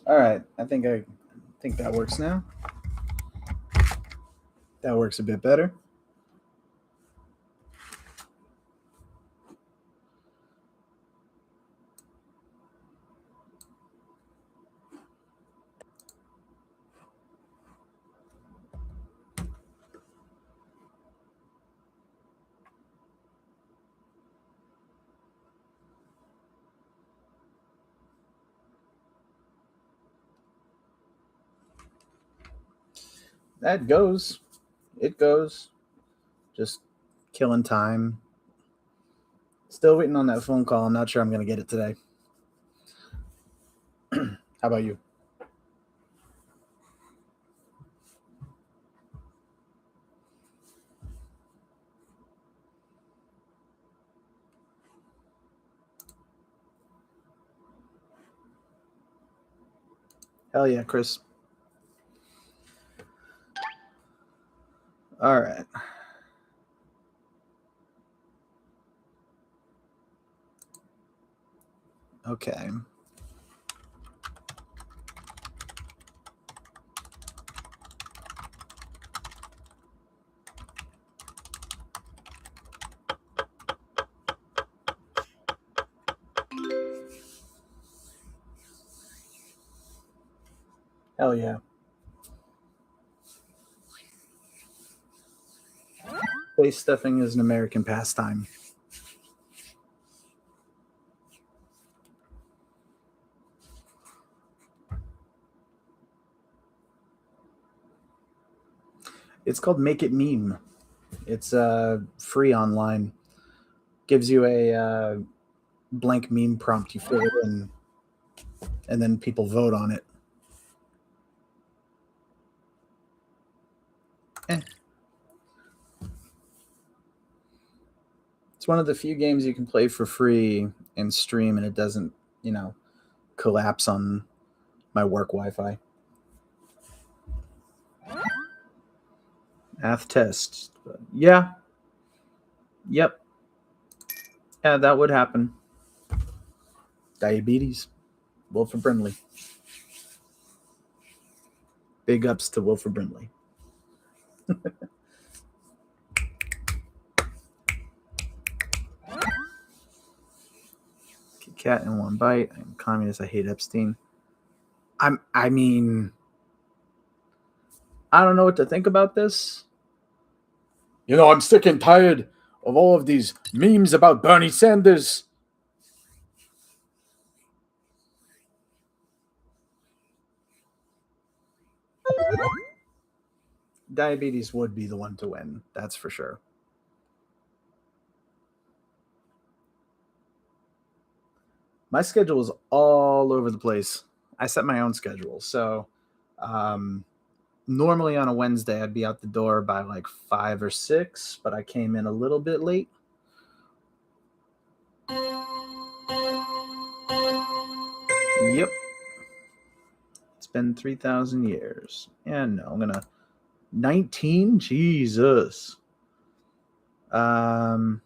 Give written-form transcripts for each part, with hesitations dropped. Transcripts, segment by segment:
All right. I think that works now. That works a bit better. That goes. It goes. Just killing time. Still waiting on that phone call. I'm not sure I'm going to get it today. How about you? Hell yeah, Chris. All right. Okay. Hell yeah. Face stuffing is an American pastime. It's called Make It Meme. It's free online. Gives you a blank meme prompt. You fill it in, and then people vote on it. Eh. It's one of the few games you can play for free and stream, and it doesn't, collapse on my work Wi-Fi. Math test. Yeah. Yep. Yeah, that would happen. Diabetes. Wilford Brimley. Big ups to Wilford Brimley. Cat in one bite. I'm communist. I hate Epstein. I mean, I don't know what to think about this. I'm sick and tired of all of these memes about Bernie Sanders. Diabetes would be the one to win. That's for sure. My schedule is all over the place. I set my own schedule. So, um, normally on a Wednesday, I'd be out the door by like 5 or 6, but I came in a little bit late. Yep. It's been 3,000 years. And no, I'm going to 19. Jesus. Um,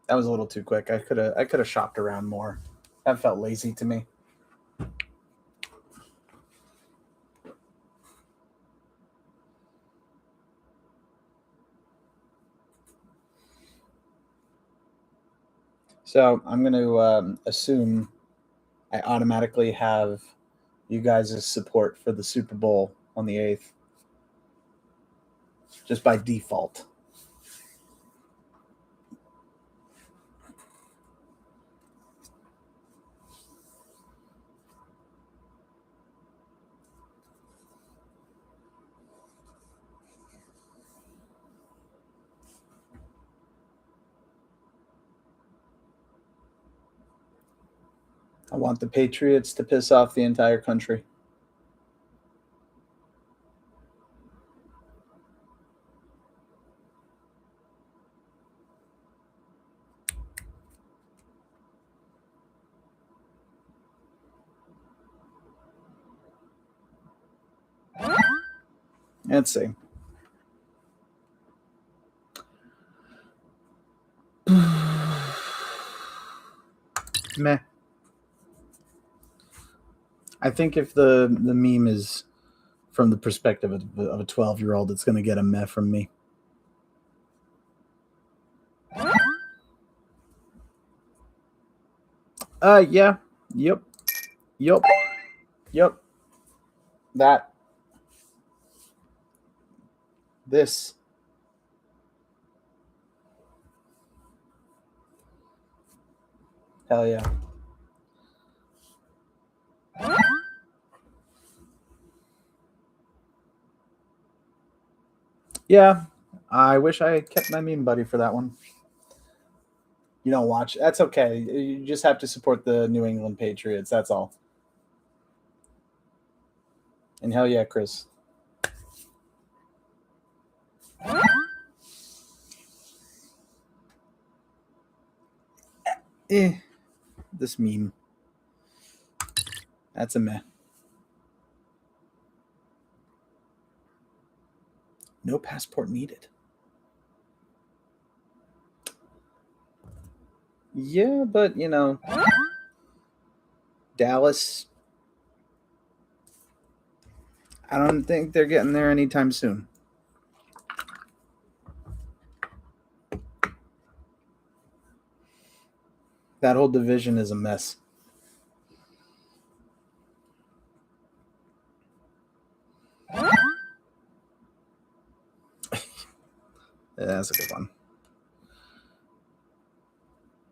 that was a little too quick. I could have shopped around more. That felt lazy to me. So I'm going to assume I automatically have you guys' support for the Super Bowl on the 8th, just by default. I want the Patriots to piss off the entire country. Let's see. Meh. I think if the meme is from the perspective of a 12-year-old, it's going to get a meh from me. Yeah. Yep. Yep. Yep. That. This. Hell yeah. Yeah. I wish I kept my meme buddy for that one. You don't watch. That's okay. You just have to support the New England Patriots. That's all. And hell yeah, Chris. This meme. That's a meh. No passport needed. Yeah, but Dallas. I don't think they're getting there anytime soon. That whole division is a mess. Yeah, that's a good one.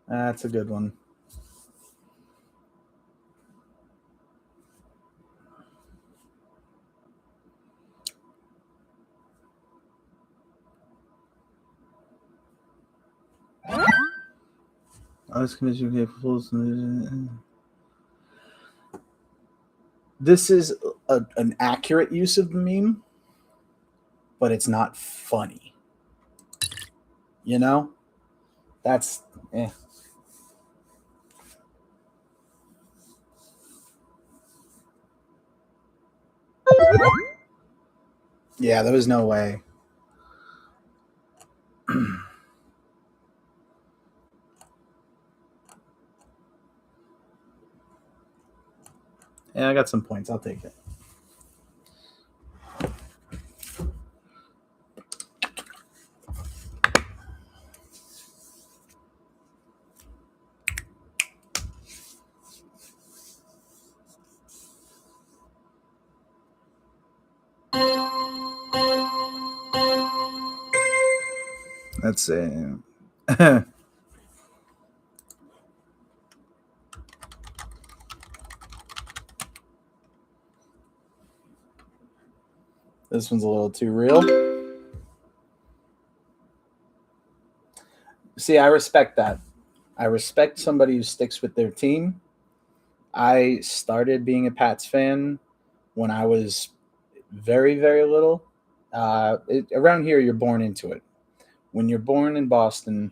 That's a good one. I was commissioned capable. This is an accurate use of the meme, but it's not funny. You know, that's yeah. There was no way. Yeah, I got some points. I'll take it. Let's see. This one's a little too real. See, I respect that. I respect somebody who sticks with their team. I started being a Pats fan when I was very, very little. Around here, you're born into it. When you're born in Boston,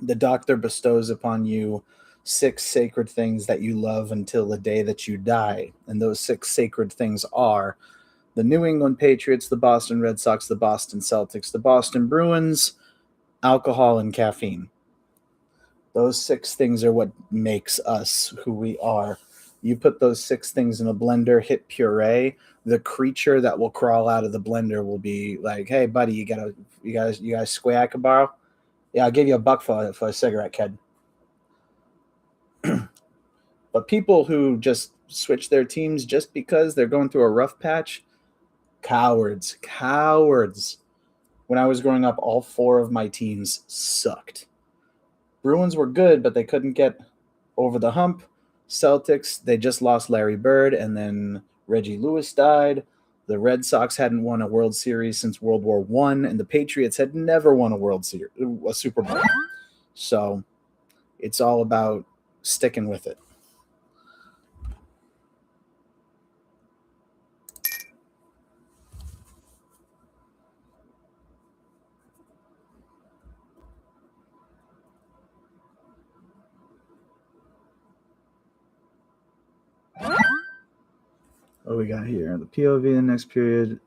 the doctor bestows upon you 6 sacred things that you love until the day that you die. And those 6 sacred things are the New England Patriots, the Boston Red Sox, the Boston Celtics, the Boston Bruins, alcohol, and caffeine. Those 6 things are what makes us who we are. You put those 6 things in a blender, hit puree, the creature that will crawl out of the blender will be like, "Hey, buddy, you guys square I could borrow? Yeah, I'll give you $1 for a cigarette, kid." But people who just switch their teams just because they're going through a rough patch, cowards, cowards. When I was growing up, all 4 of my teams sucked. Bruins were good, but they couldn't get over the hump. Celtics, they just lost Larry Bird, and then Reggie Lewis died. The Red Sox hadn't won a World Series since World War One, and the Patriots had never won a World Series, a Super Bowl. So it's all about sticking with it. What do we got here? The POV, the next period.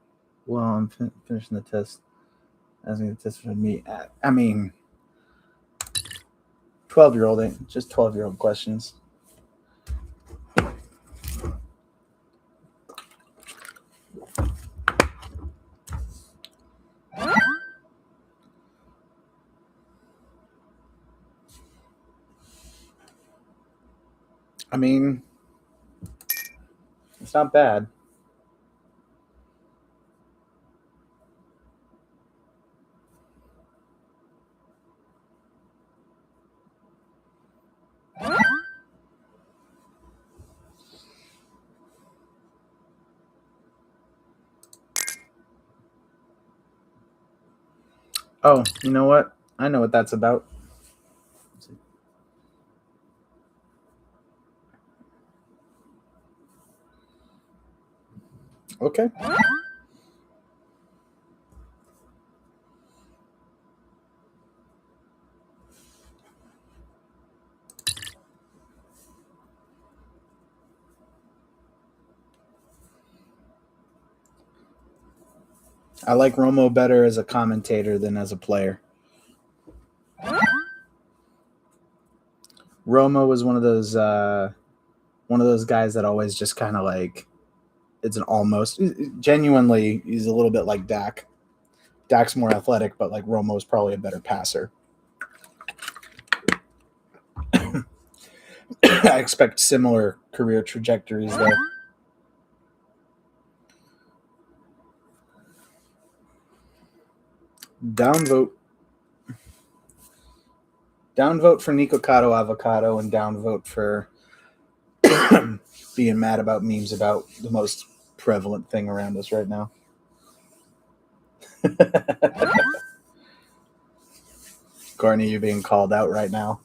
Well, I'm finishing the test. Asking the test for me. I mean, 12-year-old ain't just 12-year-old questions. I mean, it's not bad. Oh, you know what? I know what that's about. Okay. I like Romo better as a commentator than as a player. Romo was one of those guys that always just kind of like it's an almost genuinely he's a little bit like Dak. Dak's more athletic, but like Romo's probably a better passer. I expect similar career trajectories though. Downvote. Downvote for Nikocado Avocado and downvote for being mad about memes about the most prevalent thing around us right now. Courtney, you're being called out right now.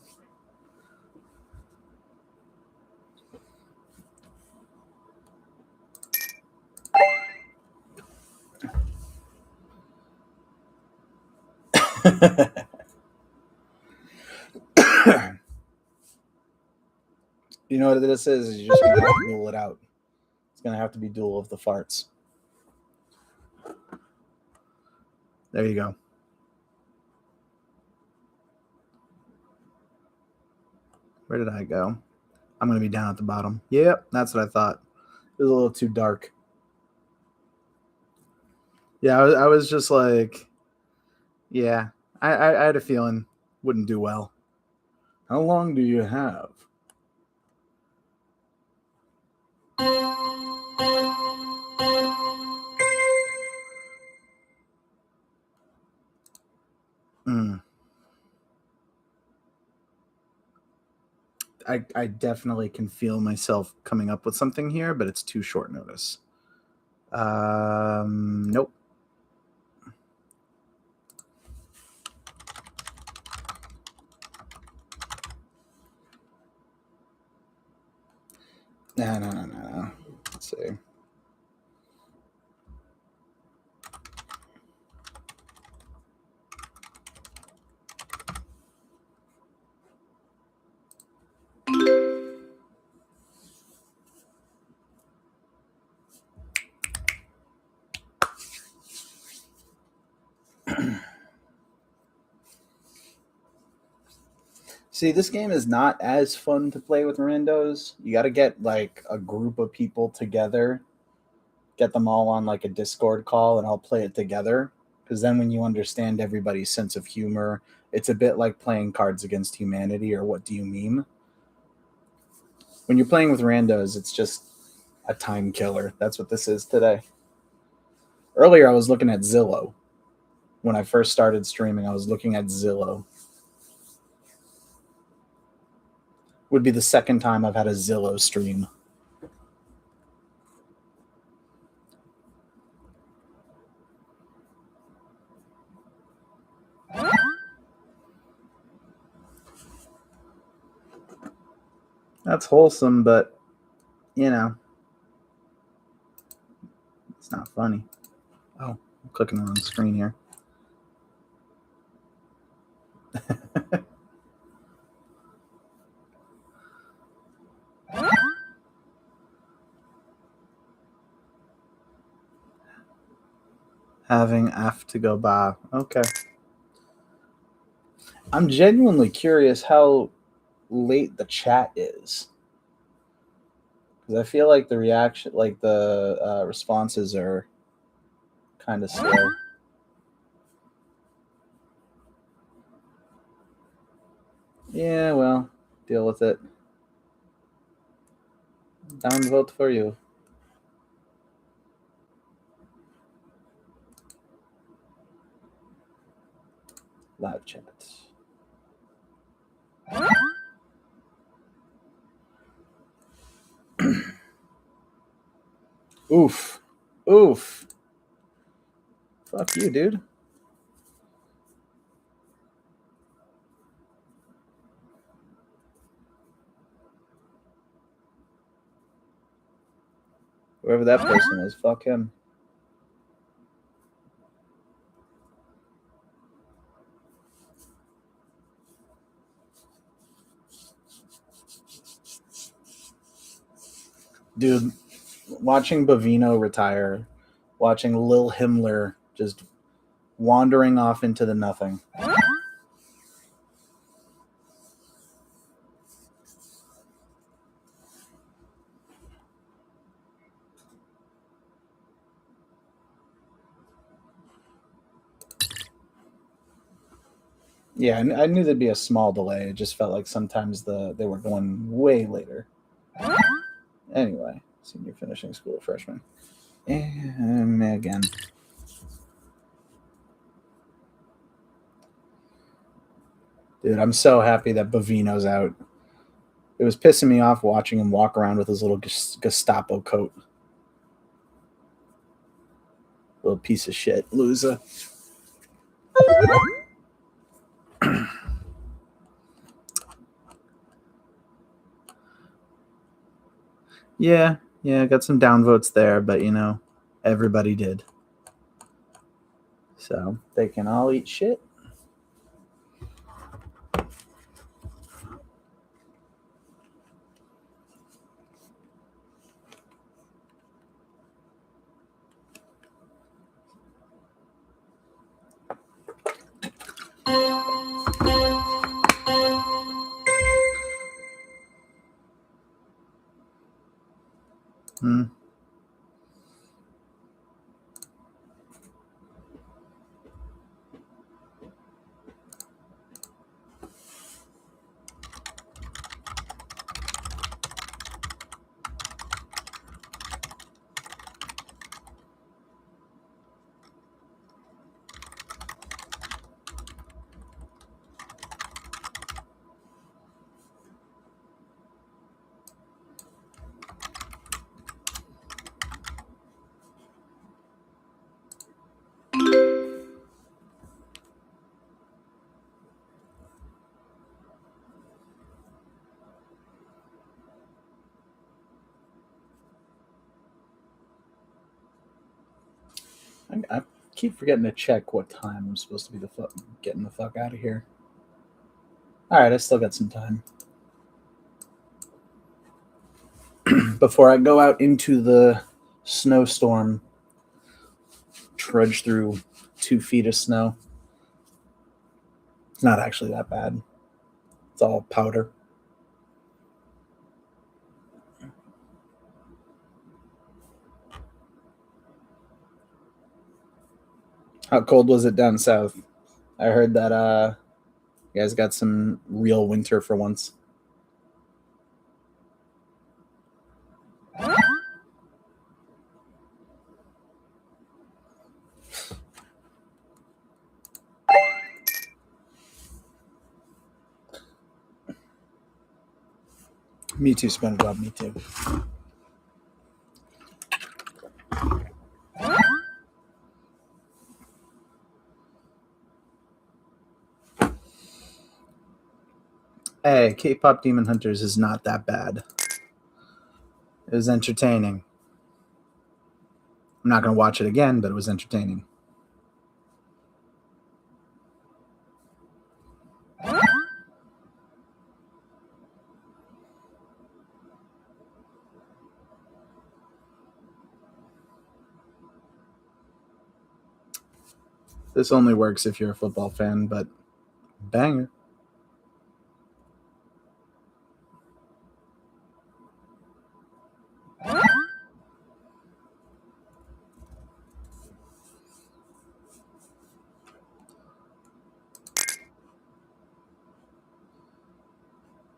You know what this is? You're just going to have to duel it out. It's going to have to be Duel of the Farts. There you go. Where did I go? I'm going to be down at the bottom. Yep, that's what I thought. It was a little too dark. Yeah, I was just like, yeah, I had a feeling wouldn't do well. How long do you have? Mm. I definitely can feel myself coming up with something here, but it's too short notice. Nope. No. Let's see. See, this game is not as fun to play with randos. You got to get like a group of people together, get them all on like a Discord call, and I'll play it together. Because then, when you understand everybody's sense of humor, it's a bit like playing Cards Against Humanity or What Do You Meme? When you're playing with randos, it's just a time killer. That's what this is today. Earlier, I was looking at Zillow. When I first started streaming, I was looking at Zillow. Would be the second time I've had a Zillow stream. That's wholesome, but you know, it's not funny. Oh, I'm clicking on the screen here. Having F to go by. Okay. I'm genuinely curious how late the chat is. Because I feel like the reaction, like the responses are kind of slow. Yeah, well, deal with it. Downvote for you. Live chats. Oof. Oof. Fuck you, dude. Whoever that person is, fuck him. Dude, watching Bovino retire, watching Lil Himmler just wandering off into the nothing. Yeah, I knew there'd be a small delay. It just felt like sometimes they were going way later. Anyway, senior finishing school, freshman. And again. Dude, I'm so happy that Bovino's out. It was pissing me off watching him walk around with his little Gestapo coat. Little piece of shit, loser. Yeah, I got some downvotes there, but everybody did. So they can all eat shit. Hmm. I keep forgetting to check what time I'm supposed to be getting the fuck out of here. All right, I still got some time before I go out into the snowstorm. Trudge through 2 feet of snow. It's not actually that bad. It's all powder. How cold was it down south? I heard that you guys got some real winter for once. Me too, SpongeBob. Me too. Hey, K-pop Demon Hunters is not that bad. It was entertaining. I'm not going to watch it again, but it was entertaining. This only works if you're a football fan, but banger.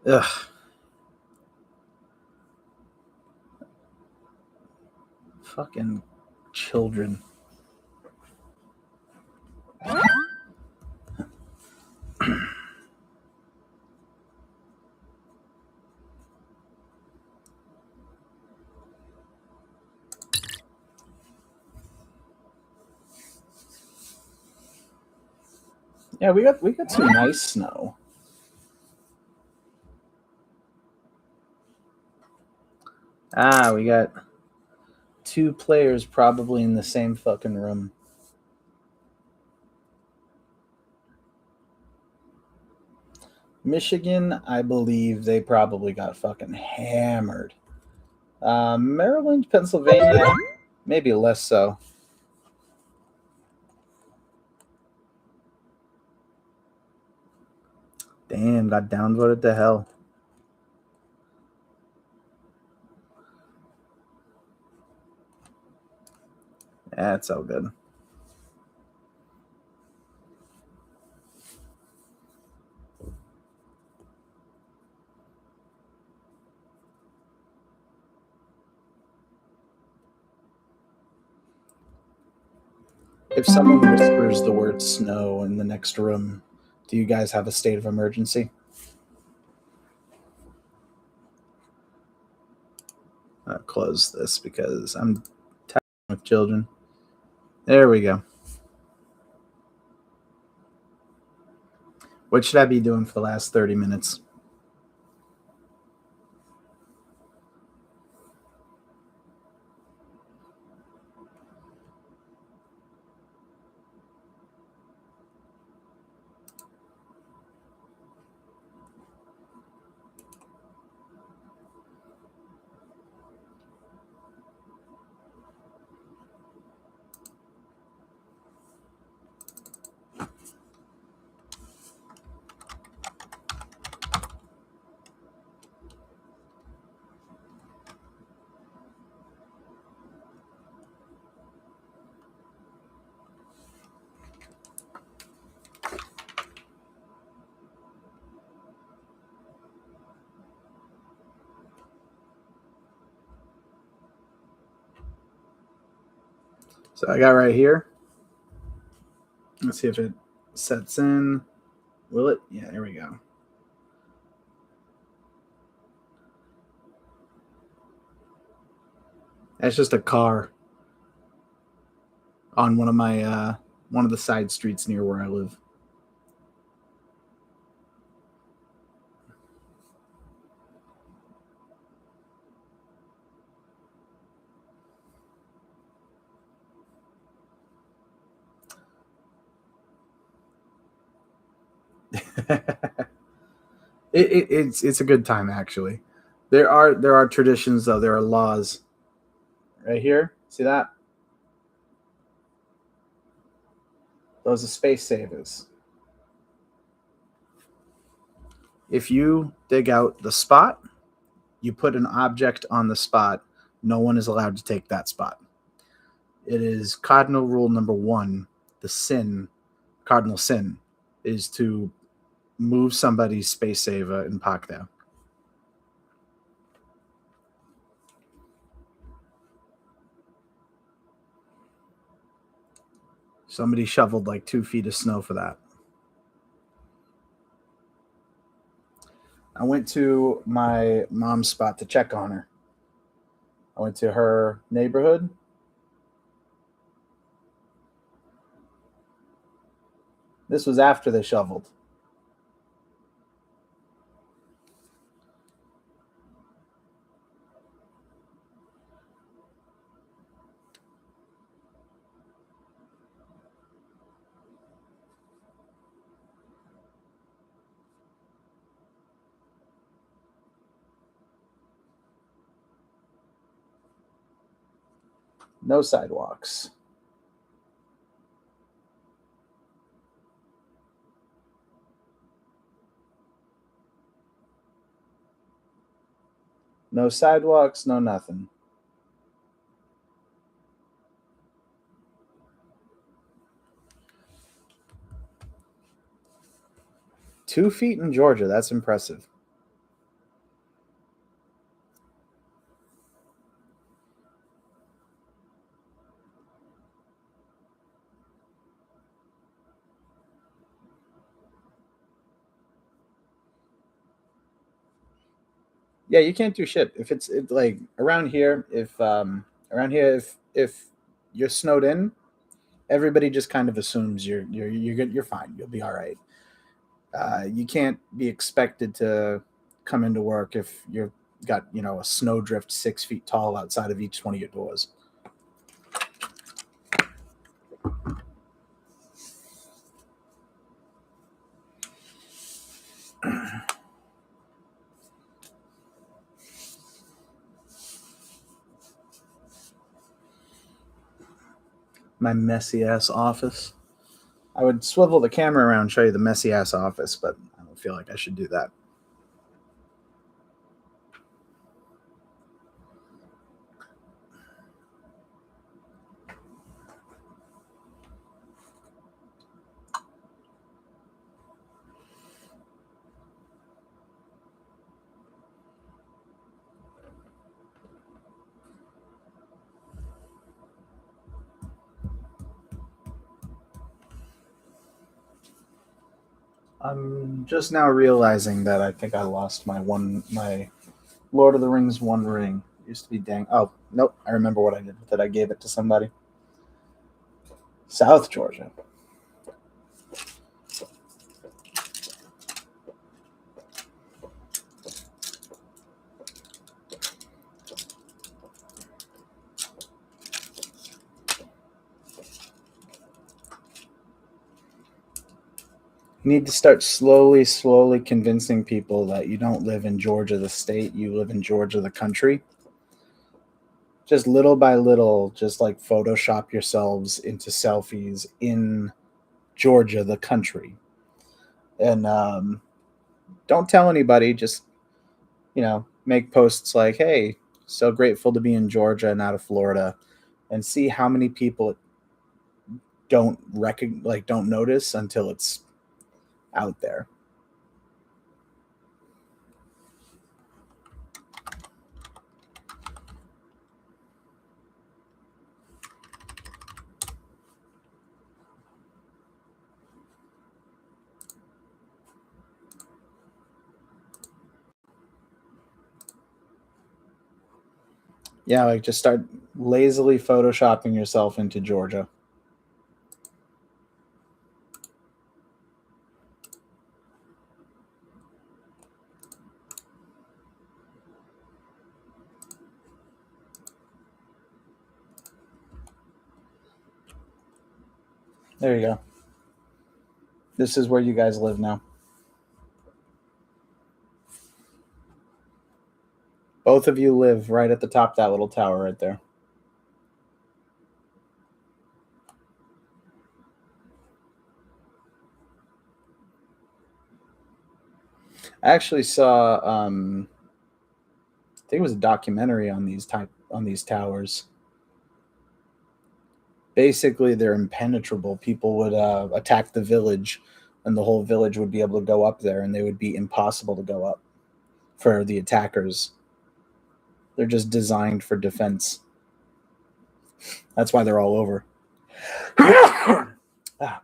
Ugh. Fucking children. Yeah, we got some nice snow. Ah, we got two players probably in the same fucking room. Michigan, I believe they probably got fucking hammered. Maryland, Pennsylvania, maybe less so. Damn, got downvoted to hell. That's all good. If someone whispers the word snow in the next room, do you guys have a state of emergency? I'll close this because I'm tired with children. There we go. What should I be doing for the last 30 minutes? So I got right here. Let's see if it sets in. Will it? Yeah, there we go. That's just a car on one of the side streets near where I live. It's a good time actually. There are traditions though. There are laws right here. See that? Those are space savers. If you dig out the spot, you put an object on the spot. No one is allowed to take that spot. It is cardinal rule number one. The sin, cardinal sin, is to move somebody's space saver and park there. Somebody shoveled like 2 feet of snow for that. I went to my mom's spot to check on her. I went to her neighborhood. This was after they shoveled. No sidewalks. No sidewalks, no nothing. Two feet in Georgia. That's impressive. Yeah, you can't do shit if it's like around here. If you're snowed in, everybody just kind of assumes you're good. You're fine. You'll be all right. You can't be expected to come into work if you've got a snowdrift 6 feet tall outside of each one of your doors. My messy ass office. I would swivel the camera around and show you the messy ass office, but I don't feel like I should do that. I'm just now realizing that I think I lost my Lord of the Rings One Ring. It used to be dang. Oh nope, I remember what I did with it. I gave it to somebody. South Georgia. You need to start slowly convincing people that you don't live in Georgia, the state. You live in Georgia, the country. Just little by little, just like Photoshop yourselves into selfies in Georgia, the country. And don't tell anybody. Just, make posts like, hey, so grateful to be in Georgia and out of Florida, and see how many people don't notice until it's out there. Yeah, like just start lazily photoshopping yourself into Georgia. There you go. This is where you guys live now. Both of you live right at the top of that little tower right there. I actually saw I think it was a documentary on these towers. Basically, they're impenetrable. People would attack the village, and the whole village would be able to go up there, and they would be impossible to go up for the attackers. They're just designed for defense. That's why they're all over. Ah,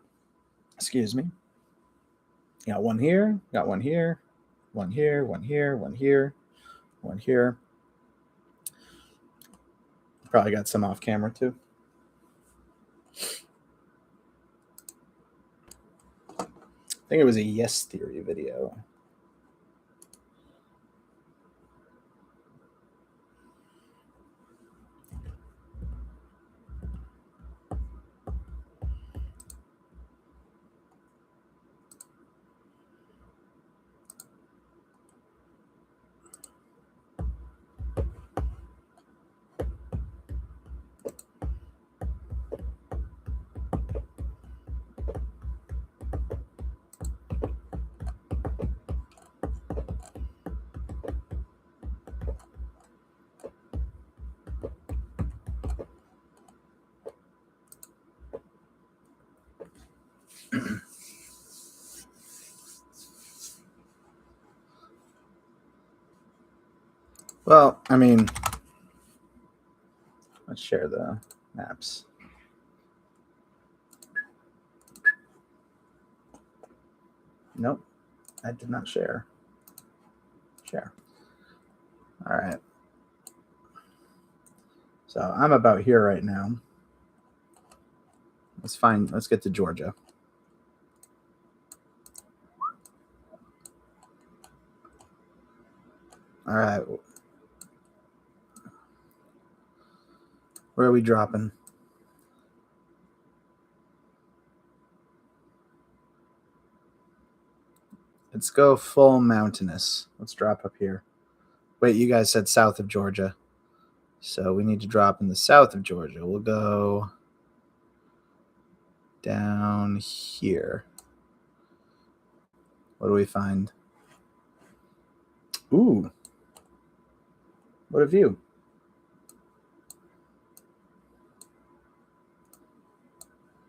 excuse me. Got one here, got one here, one here, one here, one here, one here. Probably got some off camera too. I think it was a Yes Theory video. Well, I mean, let's share the maps. Nope, I did not share. Share. All right. So I'm about here right now. Let's get to Georgia. All right. Where are we dropping? Let's go full mountainous. Let's drop up here. Wait, you guys said south of Georgia. So we need to drop in the south of Georgia. We'll go down here. What do we find? Ooh. What a view.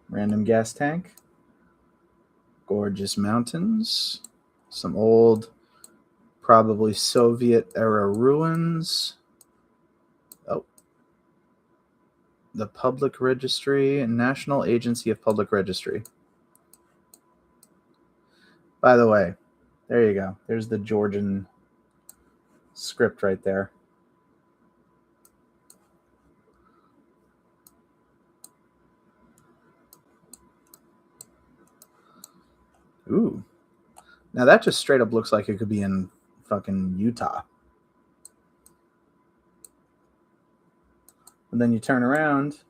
Random gas tank. Gorgeous mountains. Some old, probably Soviet era ruins. Oh. The Public Registry and National Agency of Public Registry. By the way, there you go. There's the Georgian script right there. Ooh. Now that just straight up looks like it could be in fucking Utah. And then you turn around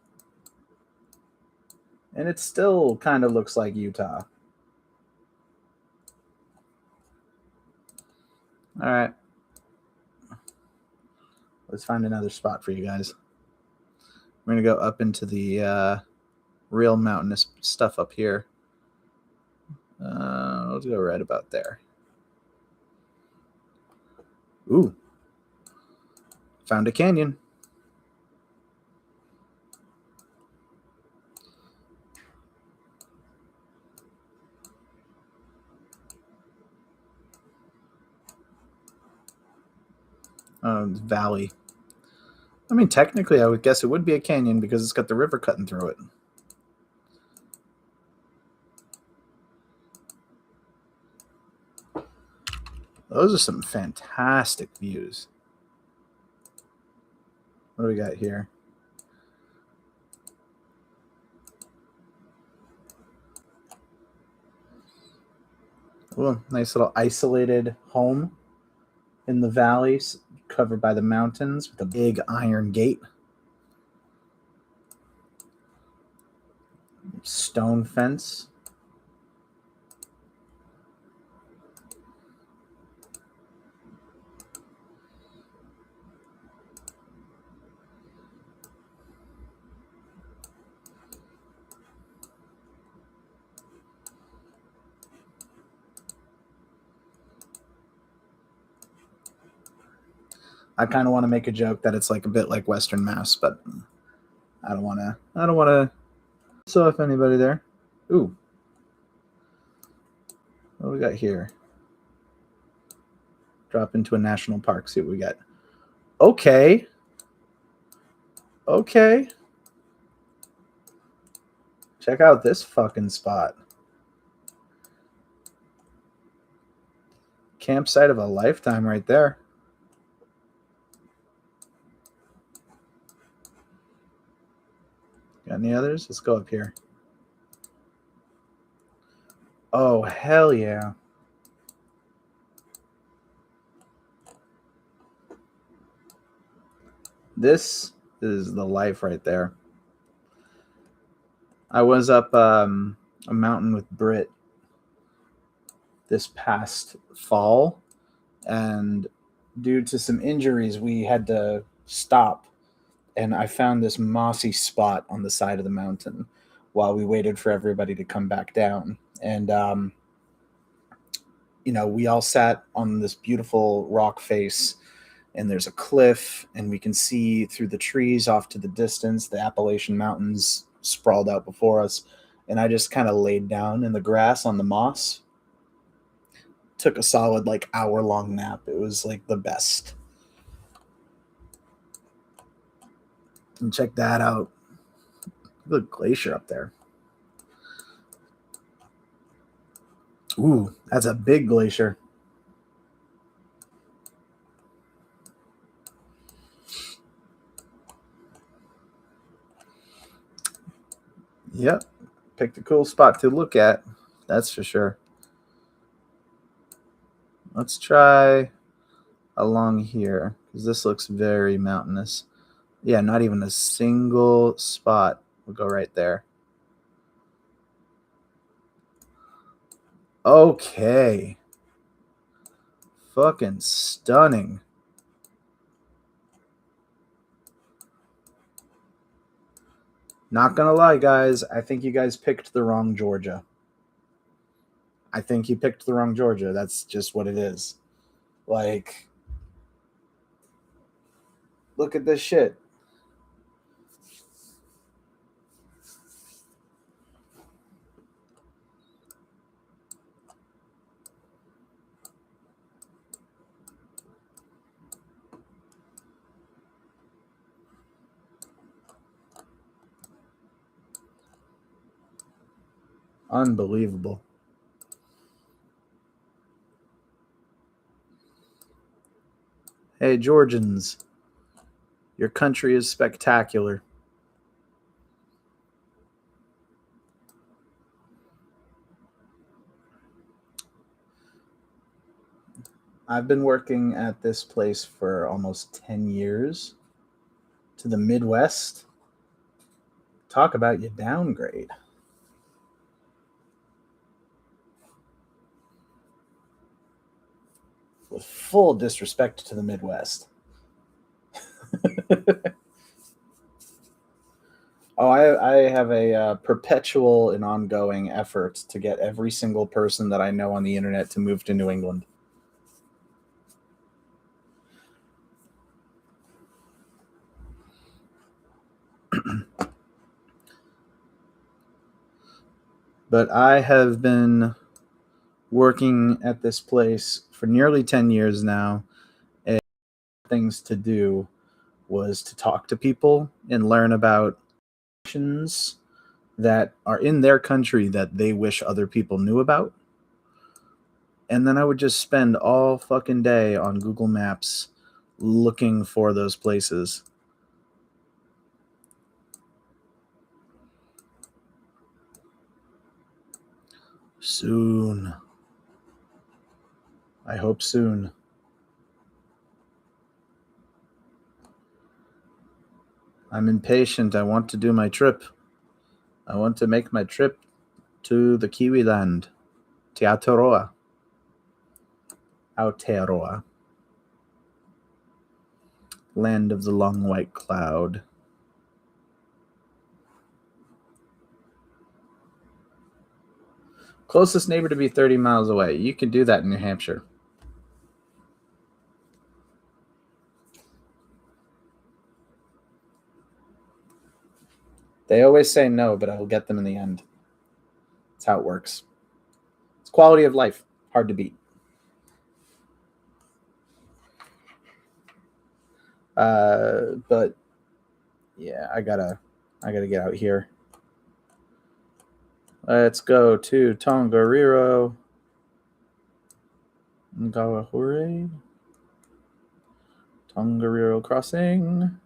and it still kind of looks like Utah. All right. Let's find another spot for you guys. We're going to go up into the real mountainous stuff up here. Let's go right about there. Ooh. Found a canyon. Valley. I mean, technically, I would guess it would be a canyon because it's got the river cutting through it. Those are some fantastic views. What do we got here? Ooh, nice little isolated home in the valley, covered by the mountains with a big iron gate. Stone fence. I kind of want to make a joke that it's like a bit like Western Mass, but I don't want to. So if anybody there, ooh, what do we got here? Drop into a national park. See what we got. Okay. Check out this fucking spot. Campsite of a lifetime right there. Got any others? Let's go up here. Oh, hell yeah. This is the life right there. I was up a mountain with Britt this past fall, and due to some injuries, we had to stop. And I found this mossy spot on the side of the mountain while we waited for everybody to come back down. And, we all sat on this beautiful rock face, and there's a cliff, and we can see through the trees off to the distance the Appalachian Mountains sprawled out before us. And I just kind of laid down in the grass on the moss. Took a solid hour long nap. It was like the best. And check that out. Look, glacier up there. Ooh, that's a big glacier. Yep. Picked a cool spot to look at. That's for sure. Let's try along here because this looks very mountainous. Yeah, not even a single spot. We'll go right there. Okay. Fucking stunning. Not gonna lie, guys. I think you guys picked the wrong Georgia. I think you picked the wrong Georgia. That's just what it is. Like, look at this shit. Unbelievable. Hey, Georgians, your country is spectacular. I've been working at this place for almost 10 years to the Midwest. Talk about your downgrade. With full disrespect to the Midwest. Oh, I have a perpetual and ongoing effort to get every single person that I know on the internet to move to New England. But I have been working at this place for nearly 10 years now. And things to do was to talk to people and learn about actions that are in their country that they wish other people knew about. And then I would just spend all fucking day on Google Maps looking for those places. Soon. I hope soon. I'm impatient. I want to do my trip. I want to make my trip to the Kiwi land, Te Aotearoa. Aotearoa. Land of the long white cloud. Closest neighbor to be 30 miles away. You can do that in New Hampshire. They always say no, but I will get them in the end. That's how it works. It's quality of life. Hard to beat. But yeah, I gotta get out here. Let's go to Tongariro. Ngawahore. Tongariro Crossing.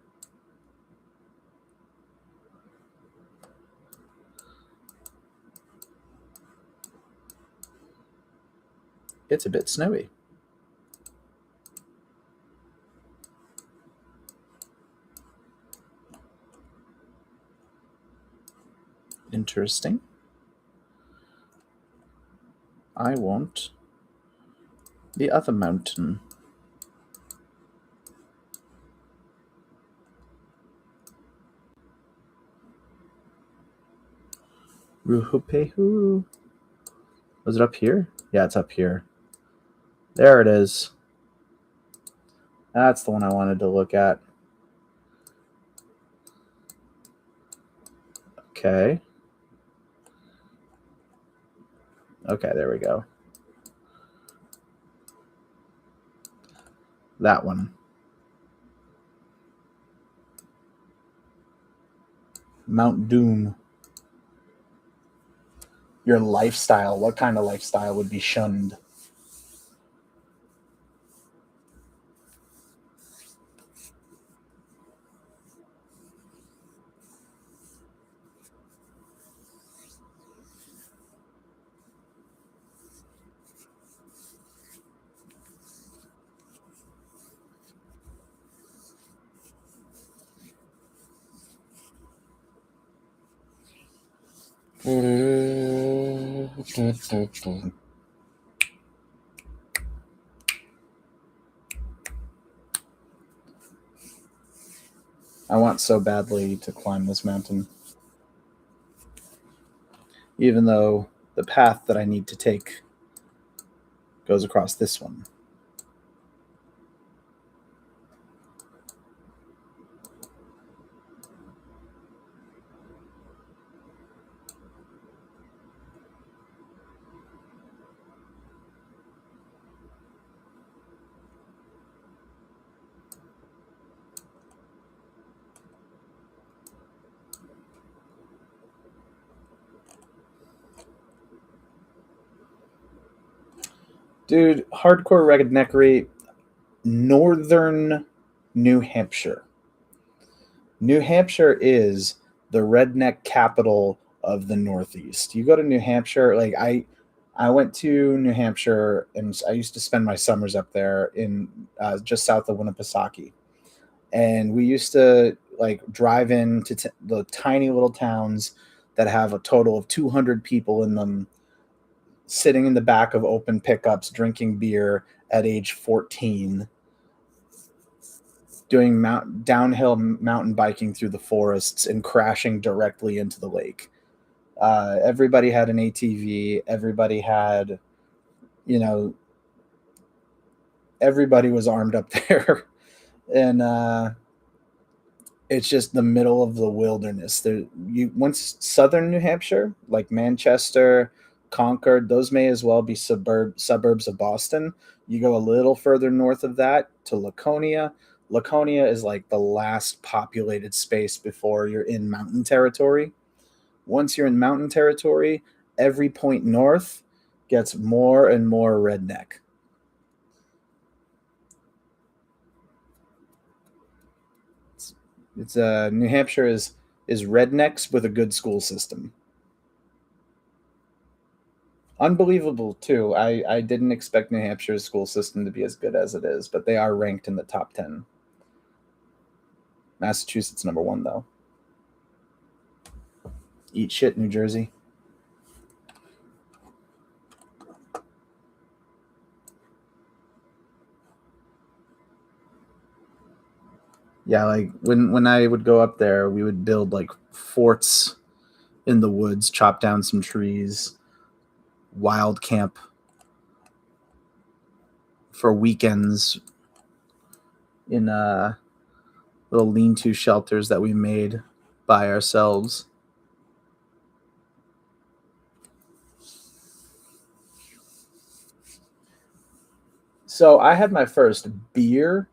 It's a bit snowy. Interesting. I want the other mountain. Ruhupehu. Was it up here? Yeah, it's up here. There it is. That's the one I wanted to look at. Okay. Okay, there we go. That one. Mount Doom. Your lifestyle. What kind of lifestyle would be shunned? I want so badly to climb this mountain. Even though the path that I need to take goes across this one. Dude, hardcore redneckery, northern New Hampshire. New Hampshire is the redneck capital of the Northeast. You go to New Hampshire, like I went to New Hampshire and I used to spend my summers up there in just south of Winnipesaukee, and we used to like drive into the tiny little towns that have a total of 200 people in them, sitting in the back of open pickups drinking beer at age 14, doing downhill mountain biking through the forests and crashing directly into the lake. Everybody had an ATV. Everybody had, you know, everybody was armed up there, and it's just the middle of the wilderness. There, you once southern New Hampshire, like Manchester, Concord, those may as well be suburbs of Boston. You go a little further north of that to Laconia. Laconia is like the last populated space before you're in mountain territory. Once you're in mountain territory, every point north gets more and more redneck. It's New Hampshire is rednecks with a good school system. Unbelievable too. I didn't expect New Hampshire's school system to be as good as it is, but they are ranked in the top 10. Massachusetts number 1 though. Eat shit, New Jersey. Yeah, like when I would go up there, we would build like forts in the woods, chop down some trees, wild camp for weekends in little lean-to shelters that we made by ourselves. So I had my first beer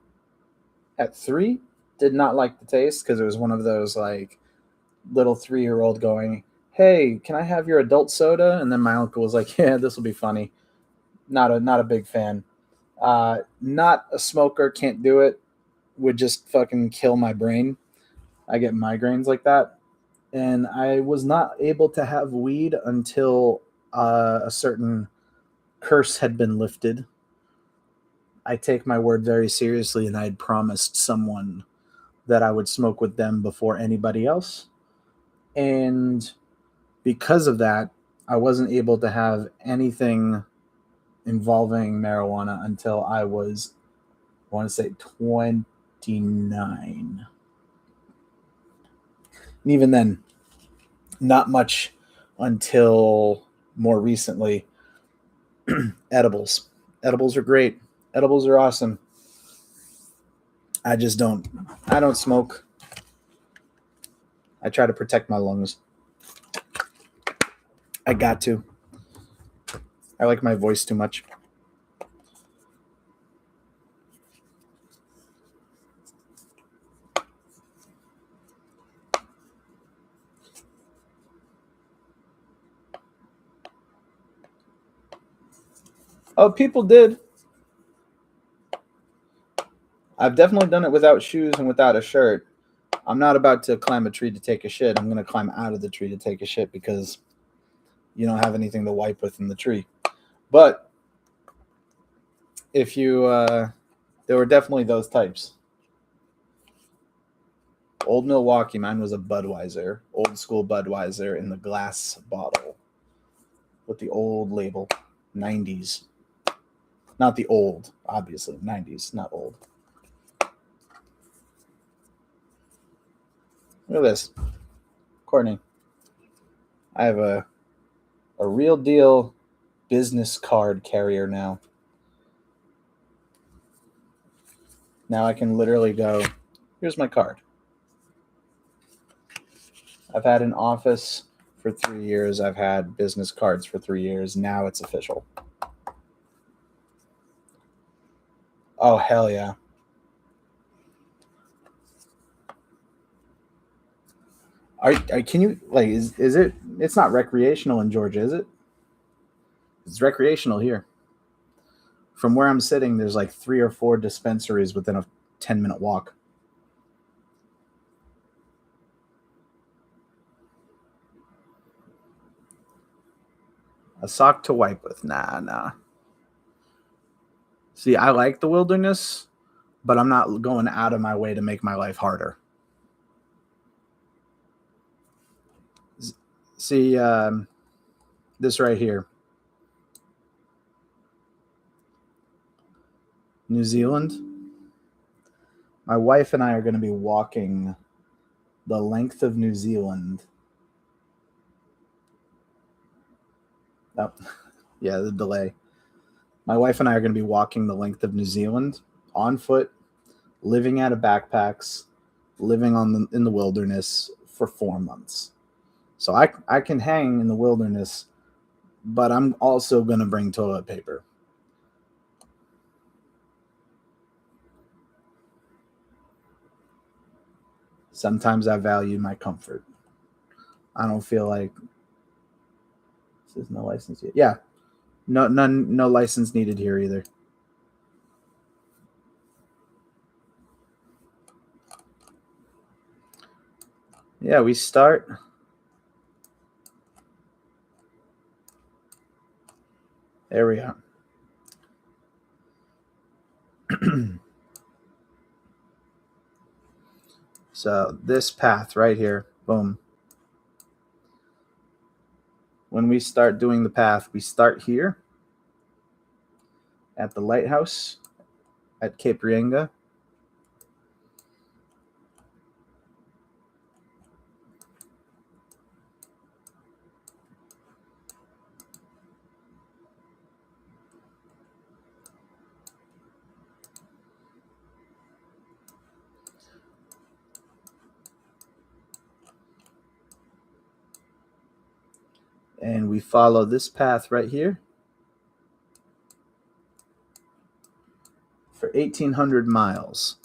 at 3. Did not like the taste because it was one of those like little 3-year-old going, "Hey, can I have your adult soda?" And then my uncle was like, "Yeah, this will be funny." Not a big fan. Not a smoker, can't do it. Would just fucking kill my brain. I get migraines like that. And I was not able to have weed until a certain curse had been lifted. I take my word very seriously, and I had promised someone that I would smoke with them before anybody else. And because of that, I wasn't able to have anything involving marijuana until I was, I want to say, 29. And even then, not much until more recently. Edibles. Edibles are great. Edibles are awesome. I just don't. I don't smoke. I try to protect my lungs. I got to. I like my voice too much. Oh, people did. I've definitely done it without shoes and without a shirt. I'm not about to climb a tree to take a shit. I'm going to climb out of the tree to take a shit because you don't have anything to wipe with in the tree. But if you, there were definitely those types. Old Milwaukee, mine was a Budweiser, old school Budweiser in the glass bottle with the old label, 90s. Not the old, obviously, 90s, not old. Look at this, Courtney. I have a real deal business card carrier now. Now I can literally go, here's my card. I've had an office for 3 years. I've had business cards for 3 years. Now it's official. Oh, hell yeah. Can you, like, is it, it's not recreational in Georgia, is it? It's recreational here. From where I'm sitting, there's like 3 or 4 dispensaries within a 10-minute walk. A sock to wipe with. Nah. See, I like the wilderness, but I'm not going out of my way to make my life harder. See, this right here. New Zealand. My wife and I are going to be walking the length of New Zealand. Oh, yeah, the delay. My wife and I are going to be walking the length of New Zealand on foot, living out of backpacks, living in the wilderness for 4 months. So I can hang in the wilderness, but I'm also going to bring toilet paper. Sometimes I value my comfort. I don't feel like this is no license yet. Yeah, no license needed here either. Yeah, we start. There we are. So this path right here, boom. When we start doing the path, we start here at the lighthouse at Cape Reinga. And we follow this path right here for 1,800 miles.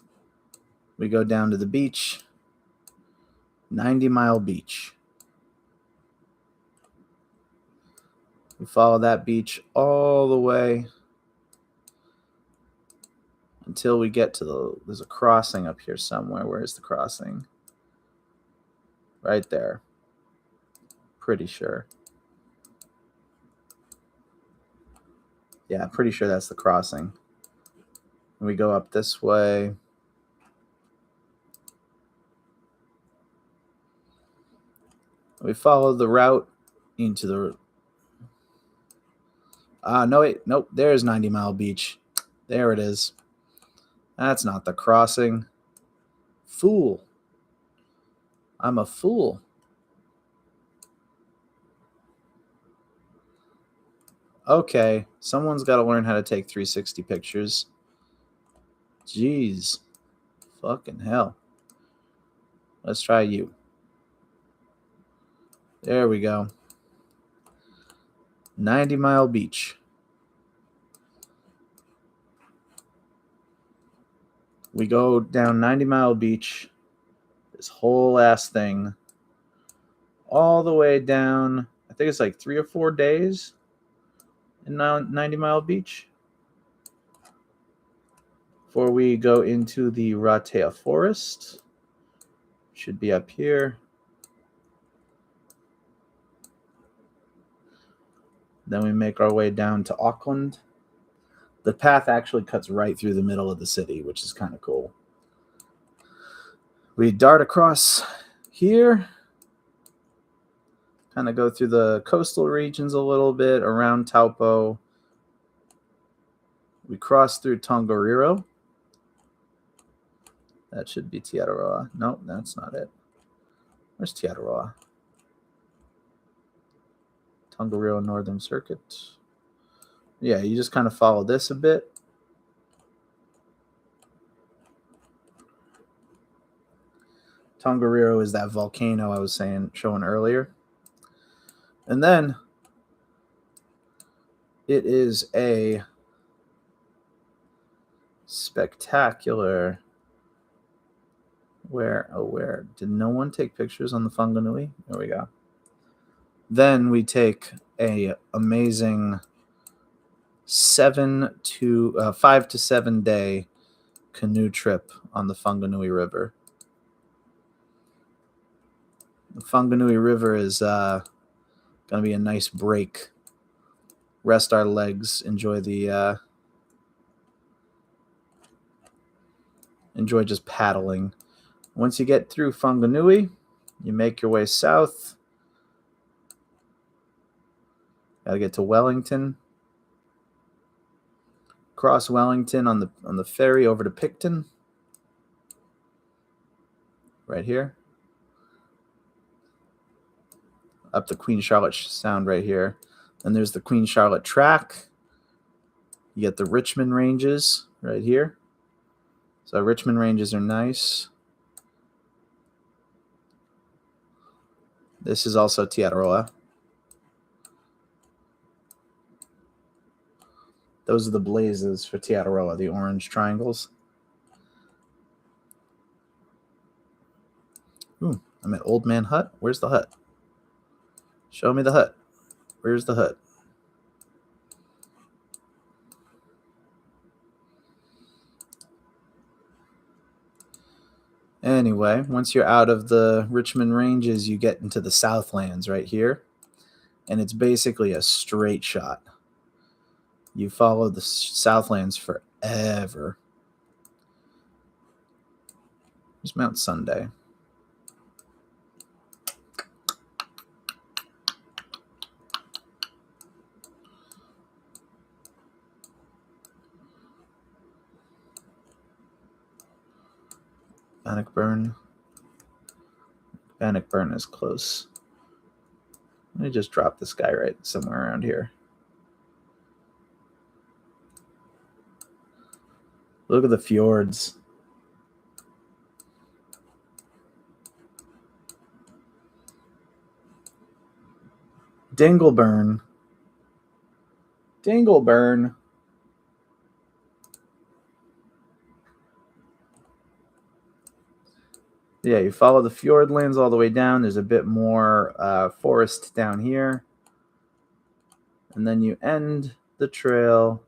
We go down to the beach, 90-mile beach. We follow that beach all the way until we get to there's a crossing up here somewhere. Where is the crossing? Right there. Pretty sure. Yeah, pretty sure that's the crossing. And we go up this way. We follow the route into the. No, wait. Nope. There's 90-mile beach. There it is. That's not the crossing. Fool. I'm a fool. Okay. Someone's got to learn how to take 360 pictures. Jeez. Fucking hell. Let's try you. There we go. 90-mile beach. We go down 90-mile beach, this whole ass thing, all the way down. I think it's like 3 or 4 days. in 90 Mile Beach. Before we go into the Ratea Forest, should be up here. Then we make our way down to Auckland. The path actually cuts right through the middle of the city, which is kind of cool. We dart across here, kind of go through the coastal regions a little bit, around Taupo. We cross through Tongariro. That should be Te Aroha. No, that's not it. Where's Te Aroha? Tongariro Northern Circuit. Yeah, you just kind of follow this a bit. Tongariro is that volcano I was showing earlier. And then it is a spectacular... Where? Did no one take pictures on the Whanganui? There we go. Then we take a amazing 5 to 7 day canoe trip on the Whanganui River. The Whanganui River is going to be a nice break. Rest our legs, enjoy just paddling. Once you get through Whanganui, you make your way south. Got to get to Wellington. Cross Wellington on the ferry over to Picton. Right here. Up the Queen Charlotte Sound right here. Then there's the Queen Charlotte track. You get the Richmond Ranges right here. So Richmond Ranges are nice. This is also Te Aroha. Those are the blazes for Te Aroha, the orange triangles. Ooh, I'm at Old Man Hut. Where's the hut? Show me the hut. Where's the hut? Anyway, once you're out of the Richmond Ranges, you get into the Southlands right here. And it's basically a straight shot. You follow the Southlands forever. There's Mount Sunday. Bannockburn is close. Let me just drop this guy right somewhere around here. Look at the fjords. Dingleburn. Yeah, you follow the Fjordlands all the way down. There's a bit more forest down here. And then you end the trail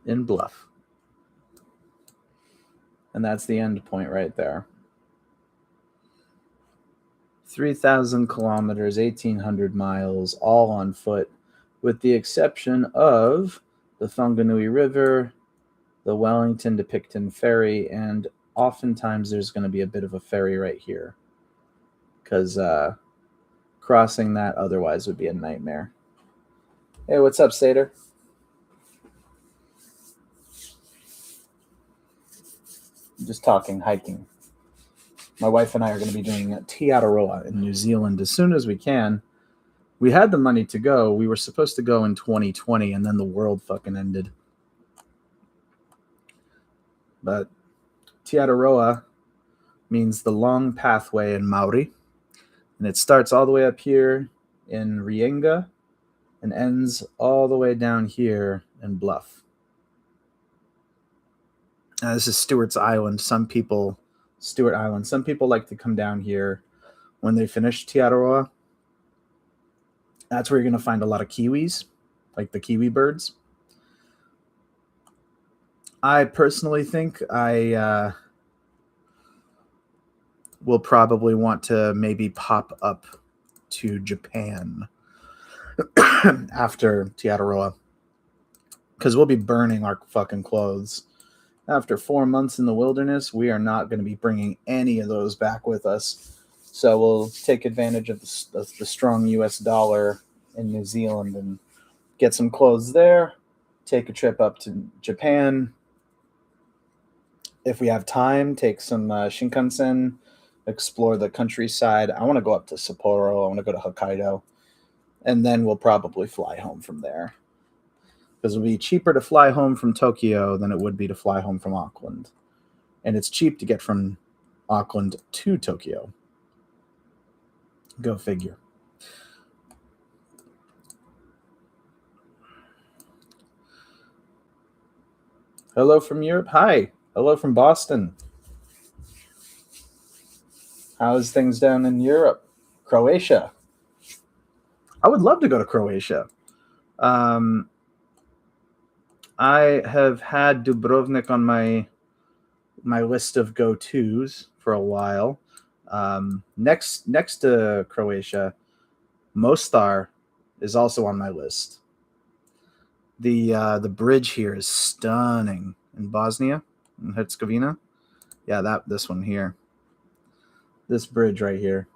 in Bluff. And that's the end point right there. 3,000 kilometers, 1,800 miles, all on foot, with the exception of the Whanganui River, the Wellington to Picton ferry, and oftentimes there's going to be a bit of a ferry right here because crossing that otherwise would be a nightmare. Hey, what's up, Sater? Just talking, hiking. My wife and I are going to be doing Te Aroha in New Zealand as soon as we can. We had the money to go. We were supposed to go in 2020, and then the world fucking ended. But Te Aroha means the long pathway in Maori, and it starts all the way up here in Rienga, and ends all the way down here in Bluff. This is Stewart's Island. Stewart Island. Some people like to come down here when they finish Te Aroha. That's where you're going to find a lot of kiwis, like the kiwi birds. I personally think I will probably want to maybe pop up to Japan after Te Aroha, because we'll be burning our fucking clothes. After 4 months in the wilderness, we are not going to be bringing any of those back with us. So we'll take advantage of the strong US dollar in New Zealand and get some clothes there, take a trip up to Japan. If we have time, take some Shinkansen, explore the countryside. I want to go up to Sapporo. I want to go to Hokkaido. And then we'll probably fly home from there. Because it'll be cheaper to fly home from Tokyo than it would be to fly home from Auckland. And it's cheap to get from Auckland to Tokyo. Go figure. Hello from Europe. Hi. Hello from Boston. How's things down in Europe? Croatia. I would love to go to Croatia. I have had Dubrovnik on my list of go-tos for a while. Next to Croatia, Mostar is also on my list. The bridge here is stunning in Bosnia and Herzegovina. Yeah, this one here. This bridge right here.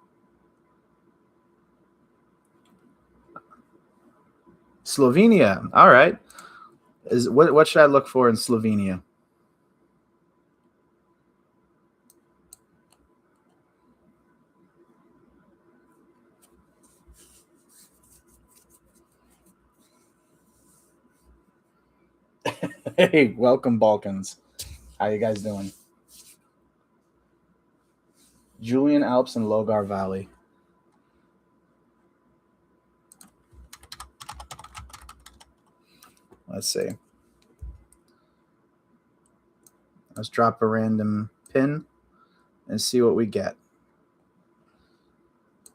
Slovenia. All right. What should I look for in Slovenia? Hey, welcome, Balkans. How you guys doing? Julian Alps and Logar Valley. Let's see. Let's drop a random pin and see what we get.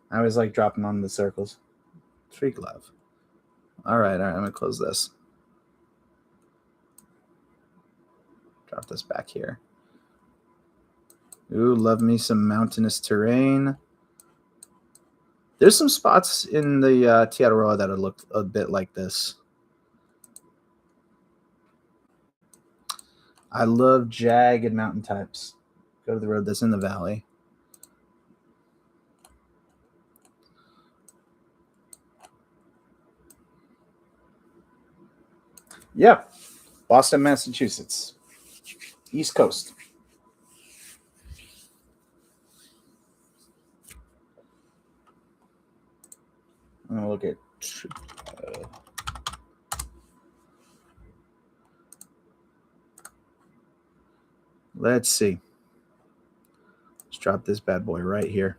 I always like dropping on the circles. Freak love. All right, I'm going to close this. Drop this back here. Ooh, love me some mountainous terrain. There's some spots in the Te Aroha that look a bit like this. I love jagged mountain types. Go to the road that's in the valley. Yeah, Boston, Massachusetts. East Coast. I'm going to look at... let's see. Let's drop this bad boy right here.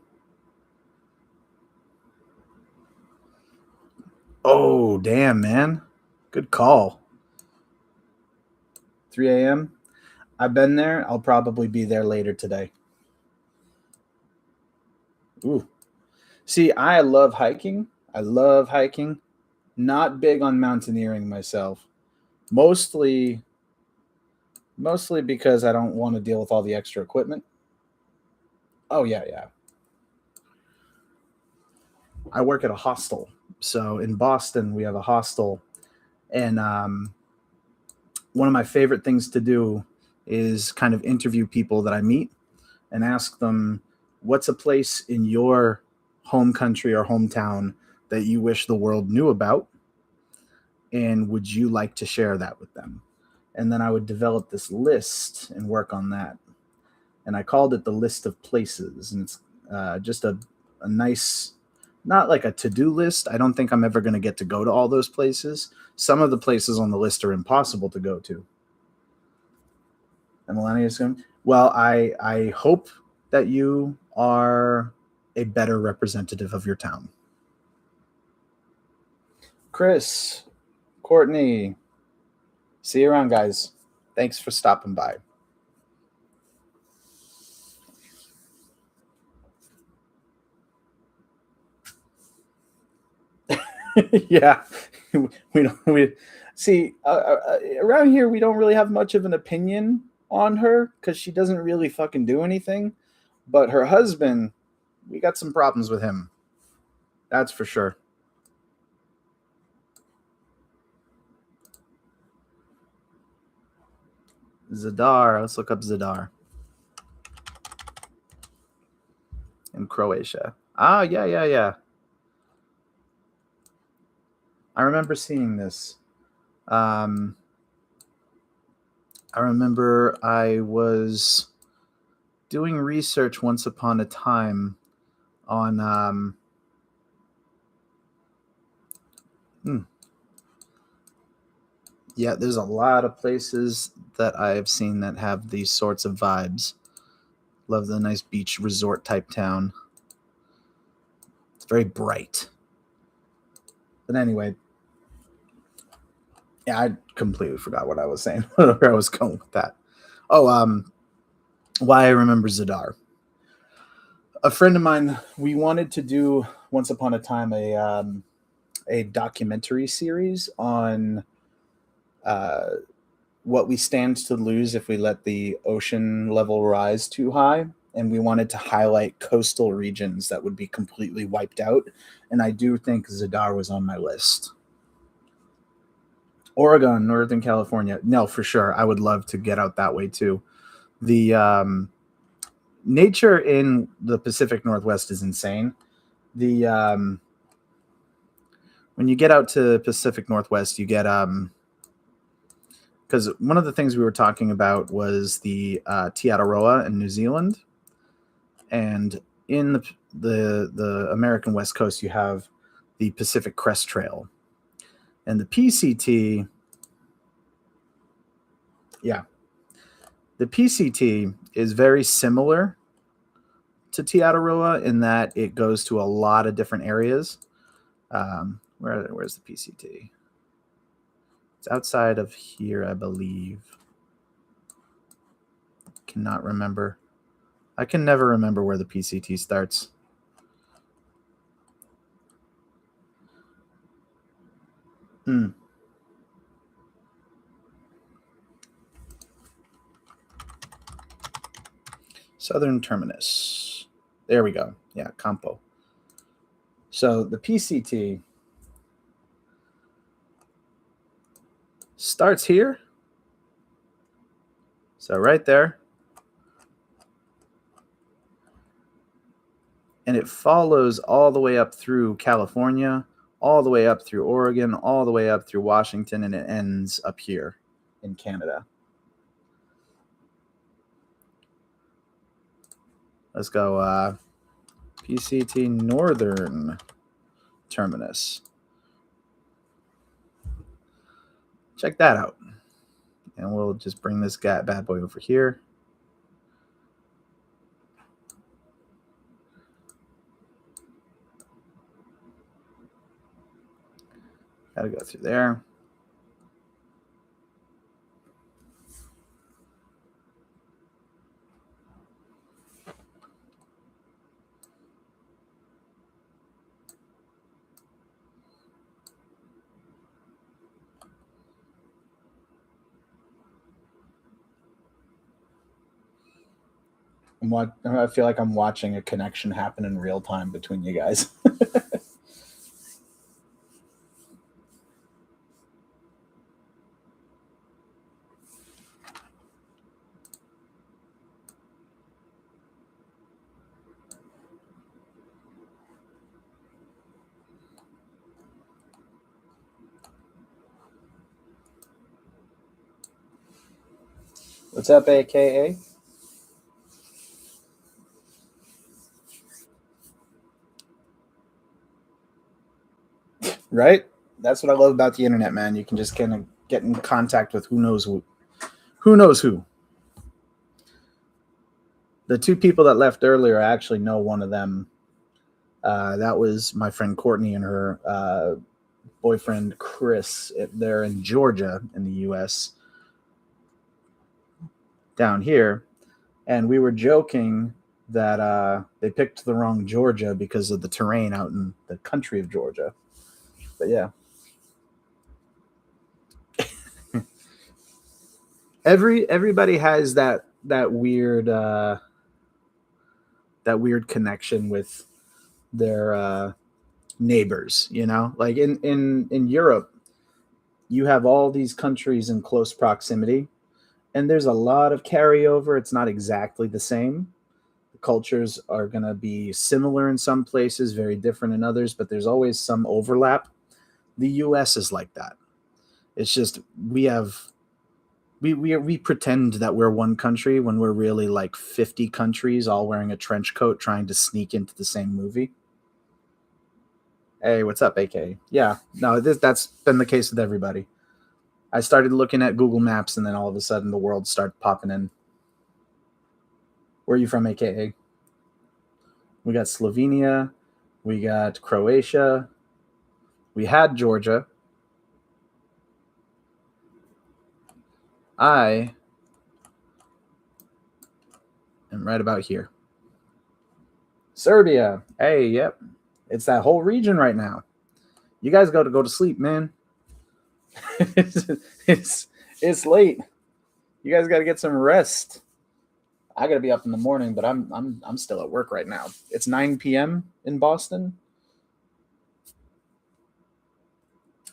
Oh, damn, man. Good call. 3 a.m. I've been there. I'll probably be there later today. Ooh. See, I love hiking. Not big on mountaineering myself. Mostly because I don't want to deal with all the extra equipment. Oh, yeah. I work at a hostel. So in Boston, we have a hostel. And one of my favorite things to do is kind of interview people that I meet and ask them, what's a place in your home country or hometown that you wish the world knew about? And would you like to share that with them? And then I would develop this list and work on that. And I called it the list of places. And it's just a nice, not like a to-do list. I don't think I'm ever going to get to go to all those places. Some of the places on the list are impossible to go to. And Melania's going, well, I hope that you are a better representative of your town. Chris, Courtney, see you around, guys. Thanks for stopping by. Yeah, we see around here we don't really have much of an opinion on her because she doesn't really fucking do anything. But her husband, we got some problems with him. That's for sure. Zadar. Let's look up Zadar. In Croatia. Ah, yeah. I remember seeing this. I remember I was doing research once upon a time on yeah, there's a lot of places that I've seen that have these sorts of vibes. Love the nice beach resort type town. It's very bright. But anyway, yeah, I completely forgot what I was saying. Where I was going with that. Oh, why I remember Zadar. A friend of mine, we wanted to do once upon a time a documentary series on what we stand to lose if we let the ocean level rise too high. And we wanted to highlight coastal regions that would be completely wiped out. And I do think Zadar was on my list. Oregon, Northern California. No, for sure. I would love to get out that way too. The nature in the Pacific Northwest is insane. The when you get out to Pacific Northwest, you get because one of the things we were talking about was the Te Aroha in New Zealand, and in the American West Coast, you have the Pacific Crest Trail, and the PCT. Yeah, the PCT is very similar to Te Aroha in that it goes to a lot of different areas. Where's the PCT? It's outside of here, I believe. Cannot remember. I can never remember where the PCT starts. Southern Terminus. There we go. Yeah, Campo. So the PCT starts here. So right there. And it follows all the way up through California, all the way up through Oregon, all the way up through Washington, and it ends up here in Canada. Let's go PCT Northern Terminus. Check that out. And we'll just bring this bad boy over here. Got to go through there. I feel like I'm watching a connection happen in real time between you guys. What's up, AKA? Right? That's what I love about the internet, man. You can just kind of get in contact with who knows who. Who knows who? The two people that left earlier, I actually know one of them. That was my friend Courtney and her boyfriend Chris. They're in Georgia in the U.S. down here, and we were joking that they picked the wrong Georgia because of the terrain out in the country of Georgia. But yeah, everybody has that weird connection with their neighbors. You know, like in Europe, you have all these countries in close proximity, and there's a lot of carryover. It's not exactly the same. The cultures are going to be similar in some places, very different in others, but there's always some overlap. The US is like that. It's just we pretend that we're one country when we're really like 50 countries all wearing a trench coat trying to sneak into the same movie. Hey, what's up, AK? Yeah, no, that's been the case with everybody. I started looking at Google Maps, and then all of a sudden the world started popping in. Where are you from, AKA? We got Slovenia. We got Croatia. We had Georgia. I am right about here. Serbia. Hey, yep. It's that whole region right now. You guys got to go to sleep, man. it's late. You guys got to get some rest. I got to be up in the morning, but I'm still at work right now. It's 9 p.m. in Boston.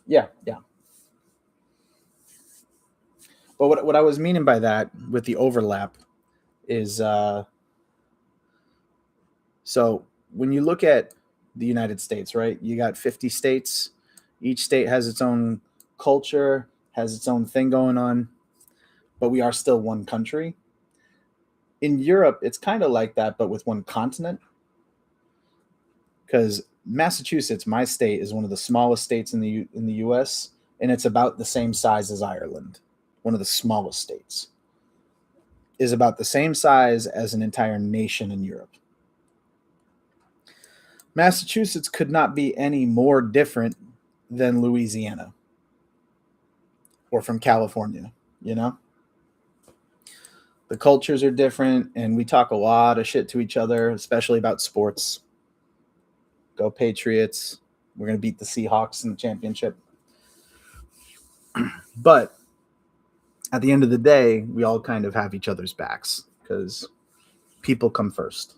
Yeah. But what I was meaning by that with the overlap is so when you look at the United States, right? You got 50 states. Each state has its own culture, has its own thing going on, but we are still one country. In Europe, it's kind of like that, but with one continent. Because Massachusetts, my state, is one of the smallest states in the U.S., and it's about the same size as Ireland. One of the smallest states is about the same size as an entire nation in Europe. Massachusetts could not be any more different than Louisiana or from California, you know? The cultures are different, and we talk a lot of shit to each other, especially about sports. Go Patriots. We're going to beat the Seahawks in the championship. But at the end of the day, we all kind of have each other's backs because people come first.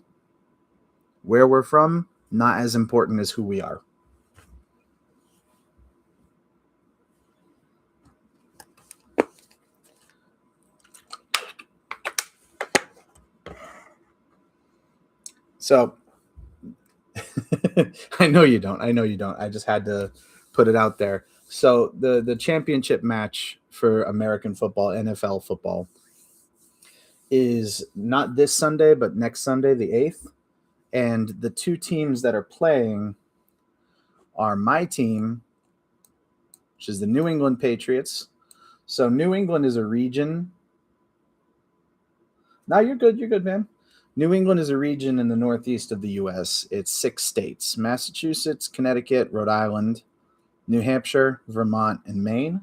Where we're from, not as important as who we are. So I know you don't. I just had to put it out there. So the championship match for American football, NFL football, is not this Sunday, but next Sunday, the 8th. And the two teams that are playing are my team, which is the New England Patriots. So New England is a region. No, you're good, man. New England is a region in the northeast of the U.S. It's 6 states: Massachusetts, Connecticut, Rhode Island, New Hampshire, Vermont, and Maine.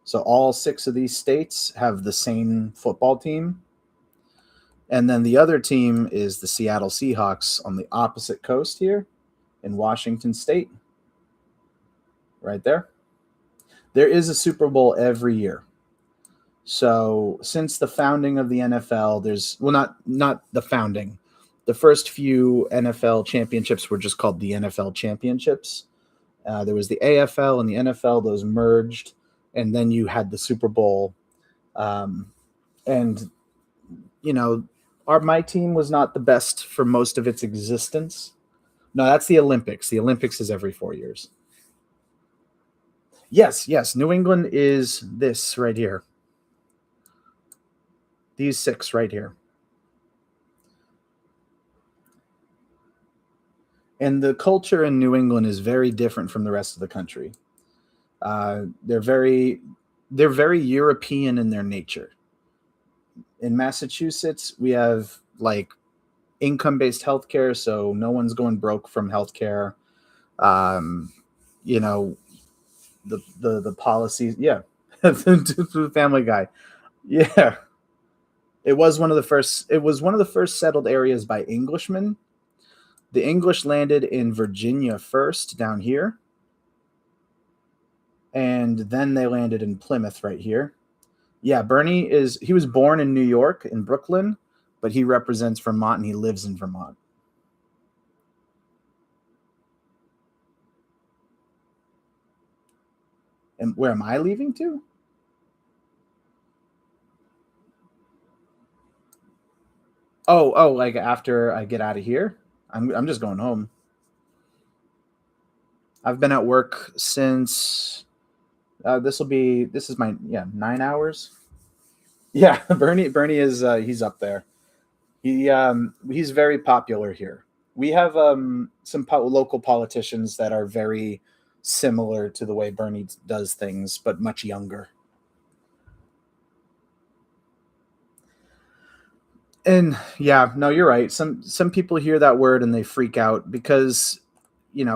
So all 6 of these states have the same football team. And then the other team is the Seattle Seahawks on the opposite coast here in Washington State. Right there. There is a Super Bowl every year. So since the founding of the NFL, not the founding. The first few NFL championships were just called the NFL championships. There was the AFL and the NFL; those merged, and then you had the Super Bowl. And you know, my team was not the best for most of its existence. No, that's the Olympics. The Olympics is every 4 years. Yes. New England is this right here. These 6 right here. And the culture in New England is very different from the rest of the country. They're very European in their nature. In Massachusetts, we have like income-based healthcare, so no one's going broke from healthcare. You know, the policies. Yeah, Family Guy. Yeah, it was one of the first. It was one of the first settled areas by Englishmen. The English landed in Virginia first, down here, and then they landed in Plymouth, right here. Yeah, he was born in New York, in Brooklyn, but he represents Vermont and he lives in Vermont. And where am I leaving to? Like after I get out of here, I'm just going home. I've been at work since this is my 9 hours. Yeah, Bernie is he's up there. He's very popular here. We have some local politicians that are very similar to the way Bernie does things, but much younger. And yeah, no, you're right. Some people hear that word and they freak out because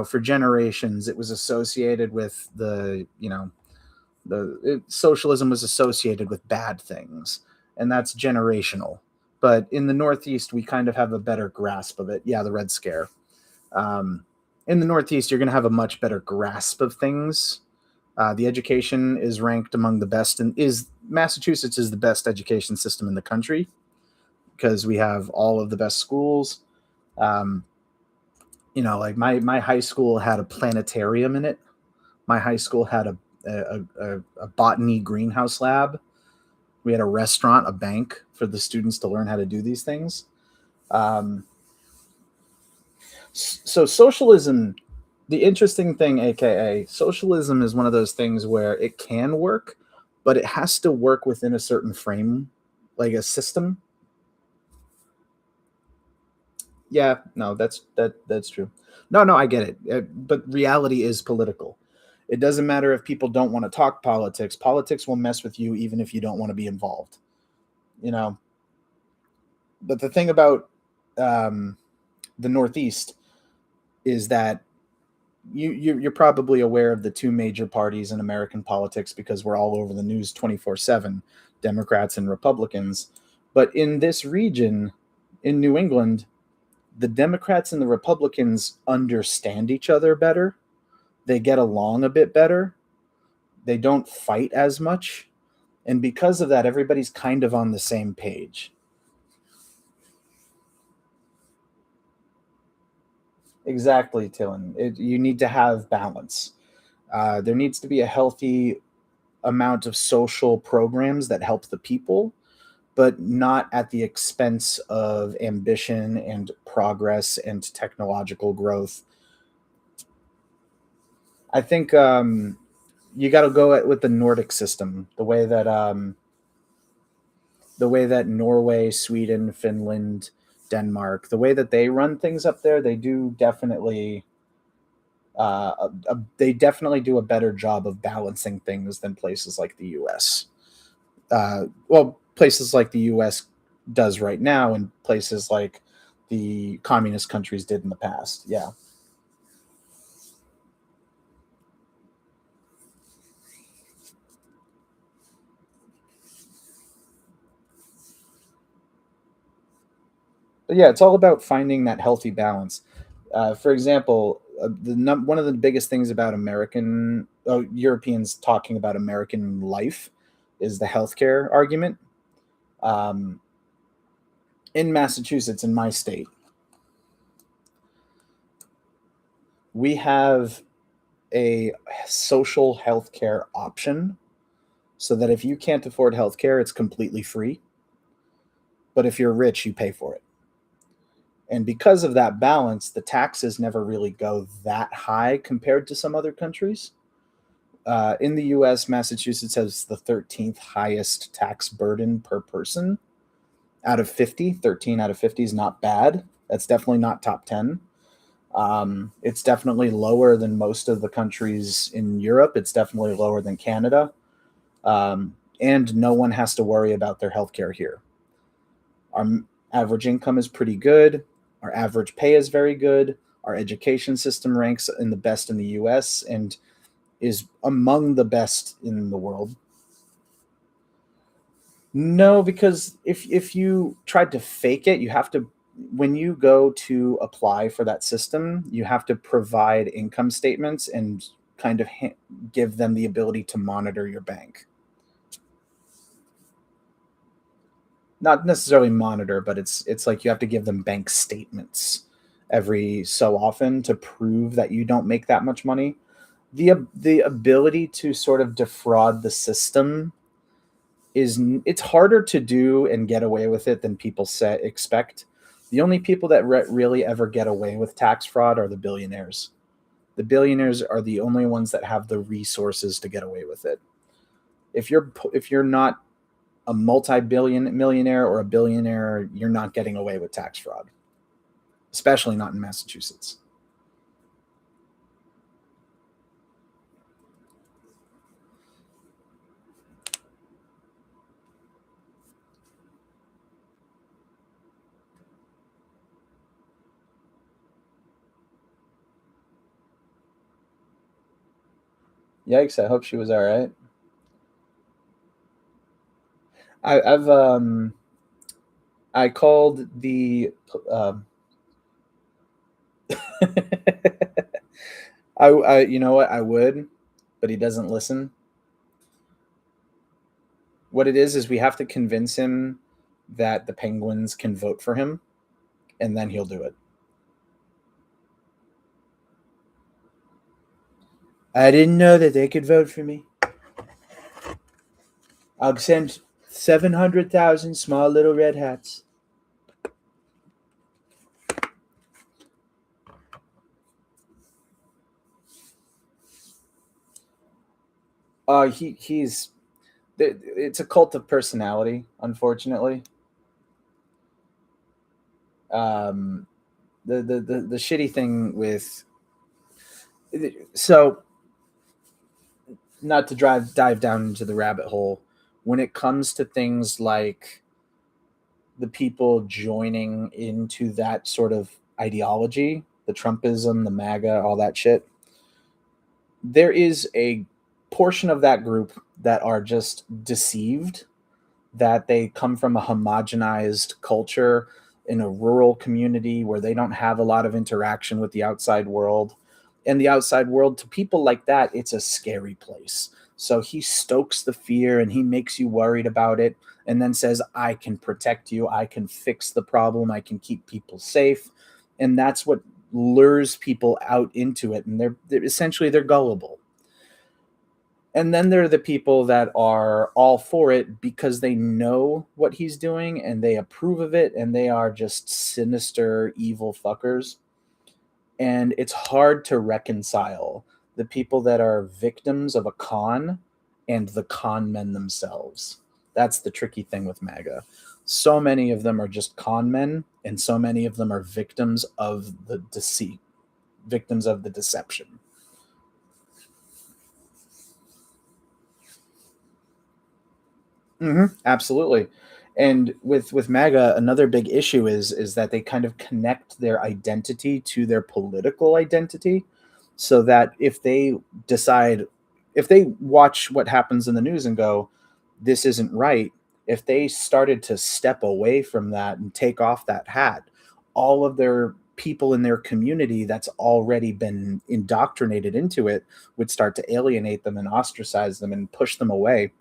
for generations it was associated with socialism was associated with bad things, and that's generational. But in the Northeast, we kind of have a better grasp of it. Yeah, the Red Scare. Um, in the Northeast, you're going to have a much better grasp of things. The education is ranked among the best, and is Massachusetts is the best education system in the country because we have all of the best schools. Um, like my high school had a planetarium in it. My high school had a botany greenhouse lab. We had a restaurant, a bank for the students to learn how to do these things. Um, so socialism, the interesting thing, aka socialism, is one of those things where it can work, but it has to work within a certain frame, like a system. Yeah, no, that's true. No, I get it. But reality is political. It doesn't matter if people don't want to talk politics. Politics will mess with you even if you don't want to be involved. You know. But the thing about um, the Northeast is that you're probably aware of the two major parties in American politics because we're all over the news 24/7, Democrats and Republicans. But in this region, in New England, the Democrats and the Republicans understand each other better. They get along a bit better. They don't fight as much. And because of that, everybody's kind of on the same page. Exactly, Tillen. You need to have balance. There needs to be a healthy amount of social programs that help the people, but not at the expense of ambition and progress and technological growth. I think you got to go with the Nordic system, the way that Norway, Sweden, Finland, Denmark, the way that they run things up there, they definitely do a better job of balancing things than places like the U.S. Places like the U.S. does right now, and places like the communist countries did in the past. Yeah. But yeah, it's all about finding that healthy balance. For example, one of the biggest things about Europeans talking about American life is the healthcare argument. Um, in Massachusetts, in my state, we have a social healthcare option so that if you can't afford healthcare, it's completely free. But if you're rich, you pay for it. And because of that balance, the taxes never really go that high compared to some other countries. In the US, Massachusetts has the 13th highest tax burden per person out of 50. 13 out of 50 is not bad. That's definitely not top 10. It's definitely lower than most of the countries in Europe. It's definitely lower than Canada. And no one has to worry about their healthcare here. Our average income is pretty good. Our average pay is very good. Our education system ranks in the best in the US. And is among the best in the world. No, because if you tried to fake it, you have to, when you go to apply for that system, you have to provide income statements and kind of give them the ability to monitor your bank. Not necessarily monitor, but it's like you have to give them bank statements every so often to prove that you don't make that much money. The ability to sort of defraud the system it's harder to do and get away with it than people expect. The only people that really ever get away with tax fraud are the billionaires. The billionaires are the only ones that have the resources to get away with it. If you're not a multi-billion millionaire or a billionaire, you're not getting away with tax fraud, especially not in Massachusetts. Yikes! I hope she was all right. I called the I you know what, I would, but he doesn't listen. What it is we have to convince him that the Penguins can vote for him, and then he'll do it. I didn't know that they could vote for me. I'll send 700,000 small little red hats. He's it's a cult of personality, unfortunately. Um, the shitty thing with, so not to dive down into the rabbit hole, when it comes to things like the people joining into that sort of ideology, the Trumpism, the MAGA, all that shit, there is a portion of that group that are just deceived that they come from a homogenized culture in a rural community where they don't have a lot of interaction with the outside world. And the outside world, to people like that, it's a scary place. So he stokes the fear and he makes you worried about it and then says, I can protect you. I can fix the problem. I can keep people safe. And that's what lures people out into it. And they're essentially they're gullible. And then there are the people that are all for it because they know what he's doing and they approve of it and they are just sinister, evil fuckers. And it's hard to reconcile the people that are victims of a con and the con men themselves. That's the tricky thing with MAGA. So many of them are just con men, and so many of them are victims of the deceit, victims of the deception. Absolutely. And with MAGA, another big issue is that they kind of connect their identity to their political identity, so that if they watch what happens in the news and go, this isn't right, if they started to step away from that and take off that hat, all of their people in their community that's already been indoctrinated into it would start to alienate them and ostracize them and push them away,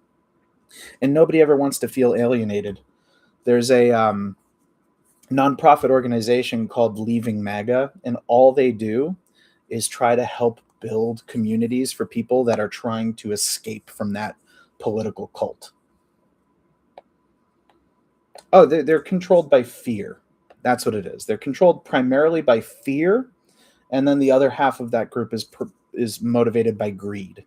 and nobody ever wants to feel alienated. There's a nonprofit organization called Leaving MAGA, and all they do is try to help build communities for people that are trying to escape from that political cult. Oh, they're controlled by fear. That's what it is. They're controlled primarily by fear, and then the other half of that group is motivated by greed.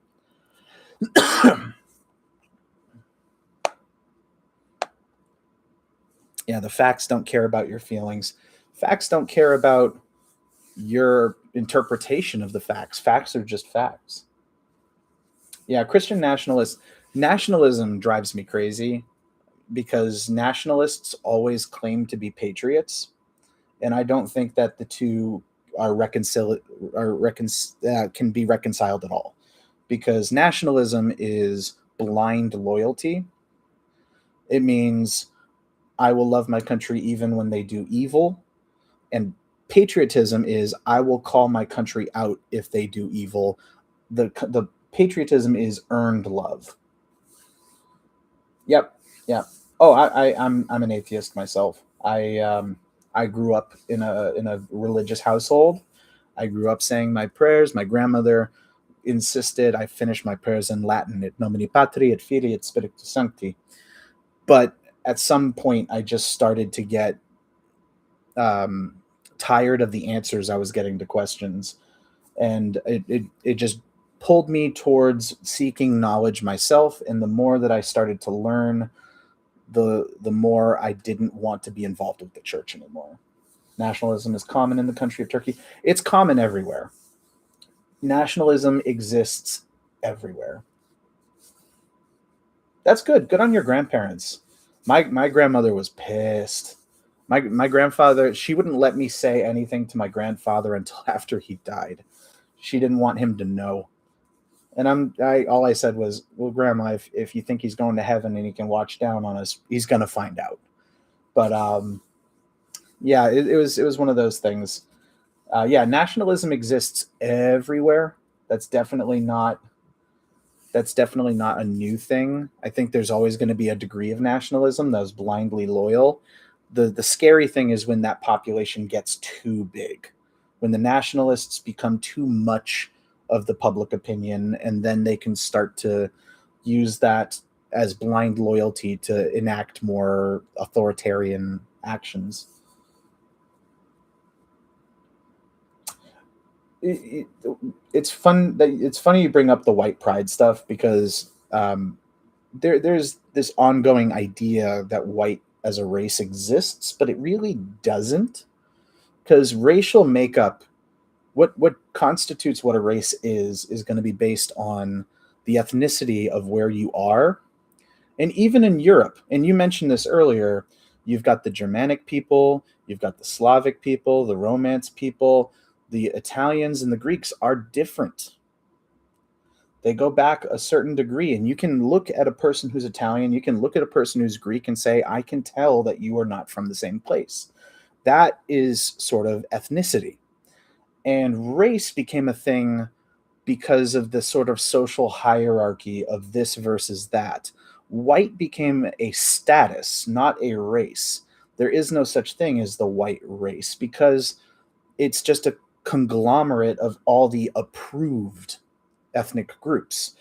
Yeah, the facts don't care about your feelings. Facts don't care about your interpretation of the facts. Facts are just facts. Yeah, Christian nationalism drives me crazy because nationalists always claim to be patriots, and I don't think that the two are can be reconciled at all. because nationalism is blind loyalty. It means I will love my country even when they do evil. And patriotism is I will call my country out if they do evil. The patriotism is earned love. Yep. Yeah. Oh, I'm an atheist myself. I grew up in a religious household. I grew up saying my prayers. My grandmother insisted I finish my prayers in Latin, et nomine Patri, et Filii, et Spiritus Sancti. But at some point, I just started to get um, tired of the answers I was getting to questions, and it just pulled me towards seeking knowledge myself. And the more that I started to learn, the more I didn't want to be involved with the church anymore. Nationalism is common in the country of Turkey. It's common everywhere. Nationalism exists everywhere. That's good. Good on your grandparents. My grandmother was pissed. My grandfather, she wouldn't let me say anything to my grandfather until after he died. She didn't want him to know. And I all I said was, "Well, Grandma, if you think he's going to heaven and he can watch down on us, he's gonna find out." But yeah, it was one of those things. Yeah, nationalism exists everywhere. That's definitely not that's definitely not a new thing. I think there's always going to be a degree of nationalism that is blindly loyal. The scary thing is when that population gets too big, when the nationalists become too much of the public opinion, and then they can start to use that as blind loyalty to enact more authoritarian actions. It's fun that it's funny you bring up the white pride stuff because there's this ongoing idea that white as a race exists, but it really doesn't, because racial makeup, what constitutes what a race is going to be based on the ethnicity of where you are. And even in Europe, and you mentioned this earlier, you've got the Germanic people, you've got the Slavic people, the Romance people, the Italians and the Greeks are different. They go back a certain degree, and you can look at a person who's Italian, you can look at a person who's Greek and say, I can tell that you are not from the same place. That is sort of ethnicity. And race became a thing because of the sort of social hierarchy of this versus that. White became a status, not a race. There is no such thing as the white race because it's just a conglomerate of all the approved ethnic groups,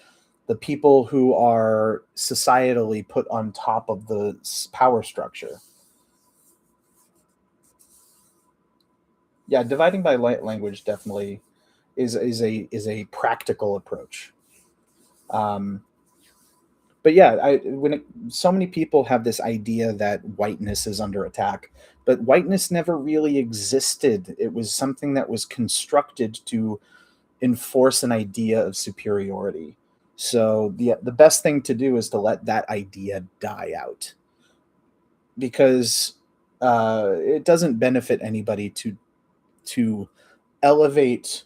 the people who are societally put on top of the power structure. Yeah, dividing by language definitely is a practical approach. Um, but yeah, so many people have this idea that whiteness is under attack, but whiteness never really existed. It was something that was constructed to enforce an idea of superiority. So the best thing to do is to let that idea die out, because it doesn't benefit anybody to elevate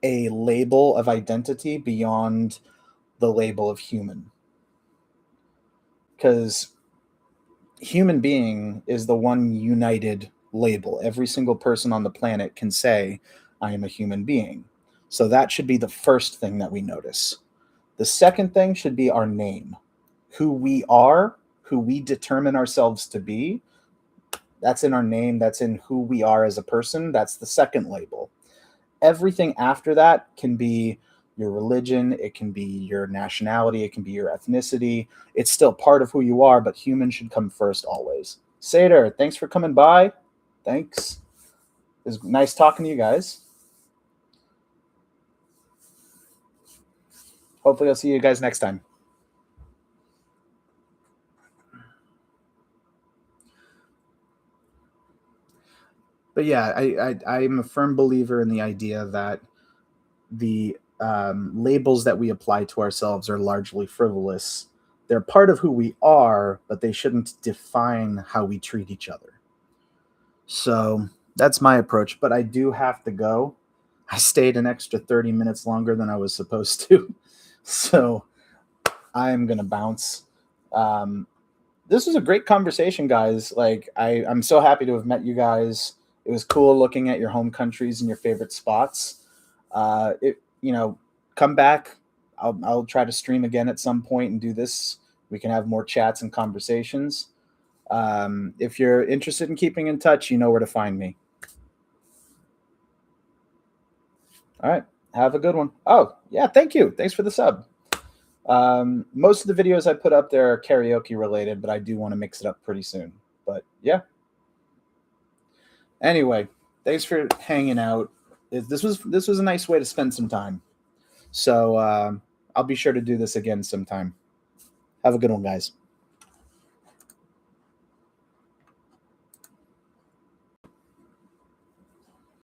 a label of identity beyond the label of human, because human being is the one united label. Every single person on the planet can say, I am a human being. So that should be the first thing that we notice. The second thing should be our name, who we are, who we determine ourselves to be. That's in our name. That's in who we are as a person. That's the second label. Everything after that can be your religion, it can be your nationality, it can be your ethnicity. It's still part of who you are, but human should come first always. Seder, thanks for coming by. Thanks. It was nice talking to you guys. Hopefully I'll see you guys next time. But yeah, I'm a firm believer in the idea that the labels that we apply to ourselves are largely frivolous. They're part of who we are, but they shouldn't define how we treat each other. So that's my approach, but I do have to go. I stayed an extra 30 minutes longer than I was supposed to. So I'm going to bounce. This was a great conversation, guys. Like, I'm so happy to have met you guys. It was cool looking at your home countries and your favorite spots. Come back. I'll try to stream again at some point and do this. We can have more chats and conversations. If you're interested in keeping in touch, you know where to find me. All right. Have a good one. Oh, yeah. Thank you. Thanks for the sub. Most of the videos I put up there are karaoke related, but I do want to mix it up pretty soon. But yeah. Anyway, thanks for hanging out. This was a nice way to spend some time. So I'll be sure to do this again sometime. Have a good one, guys.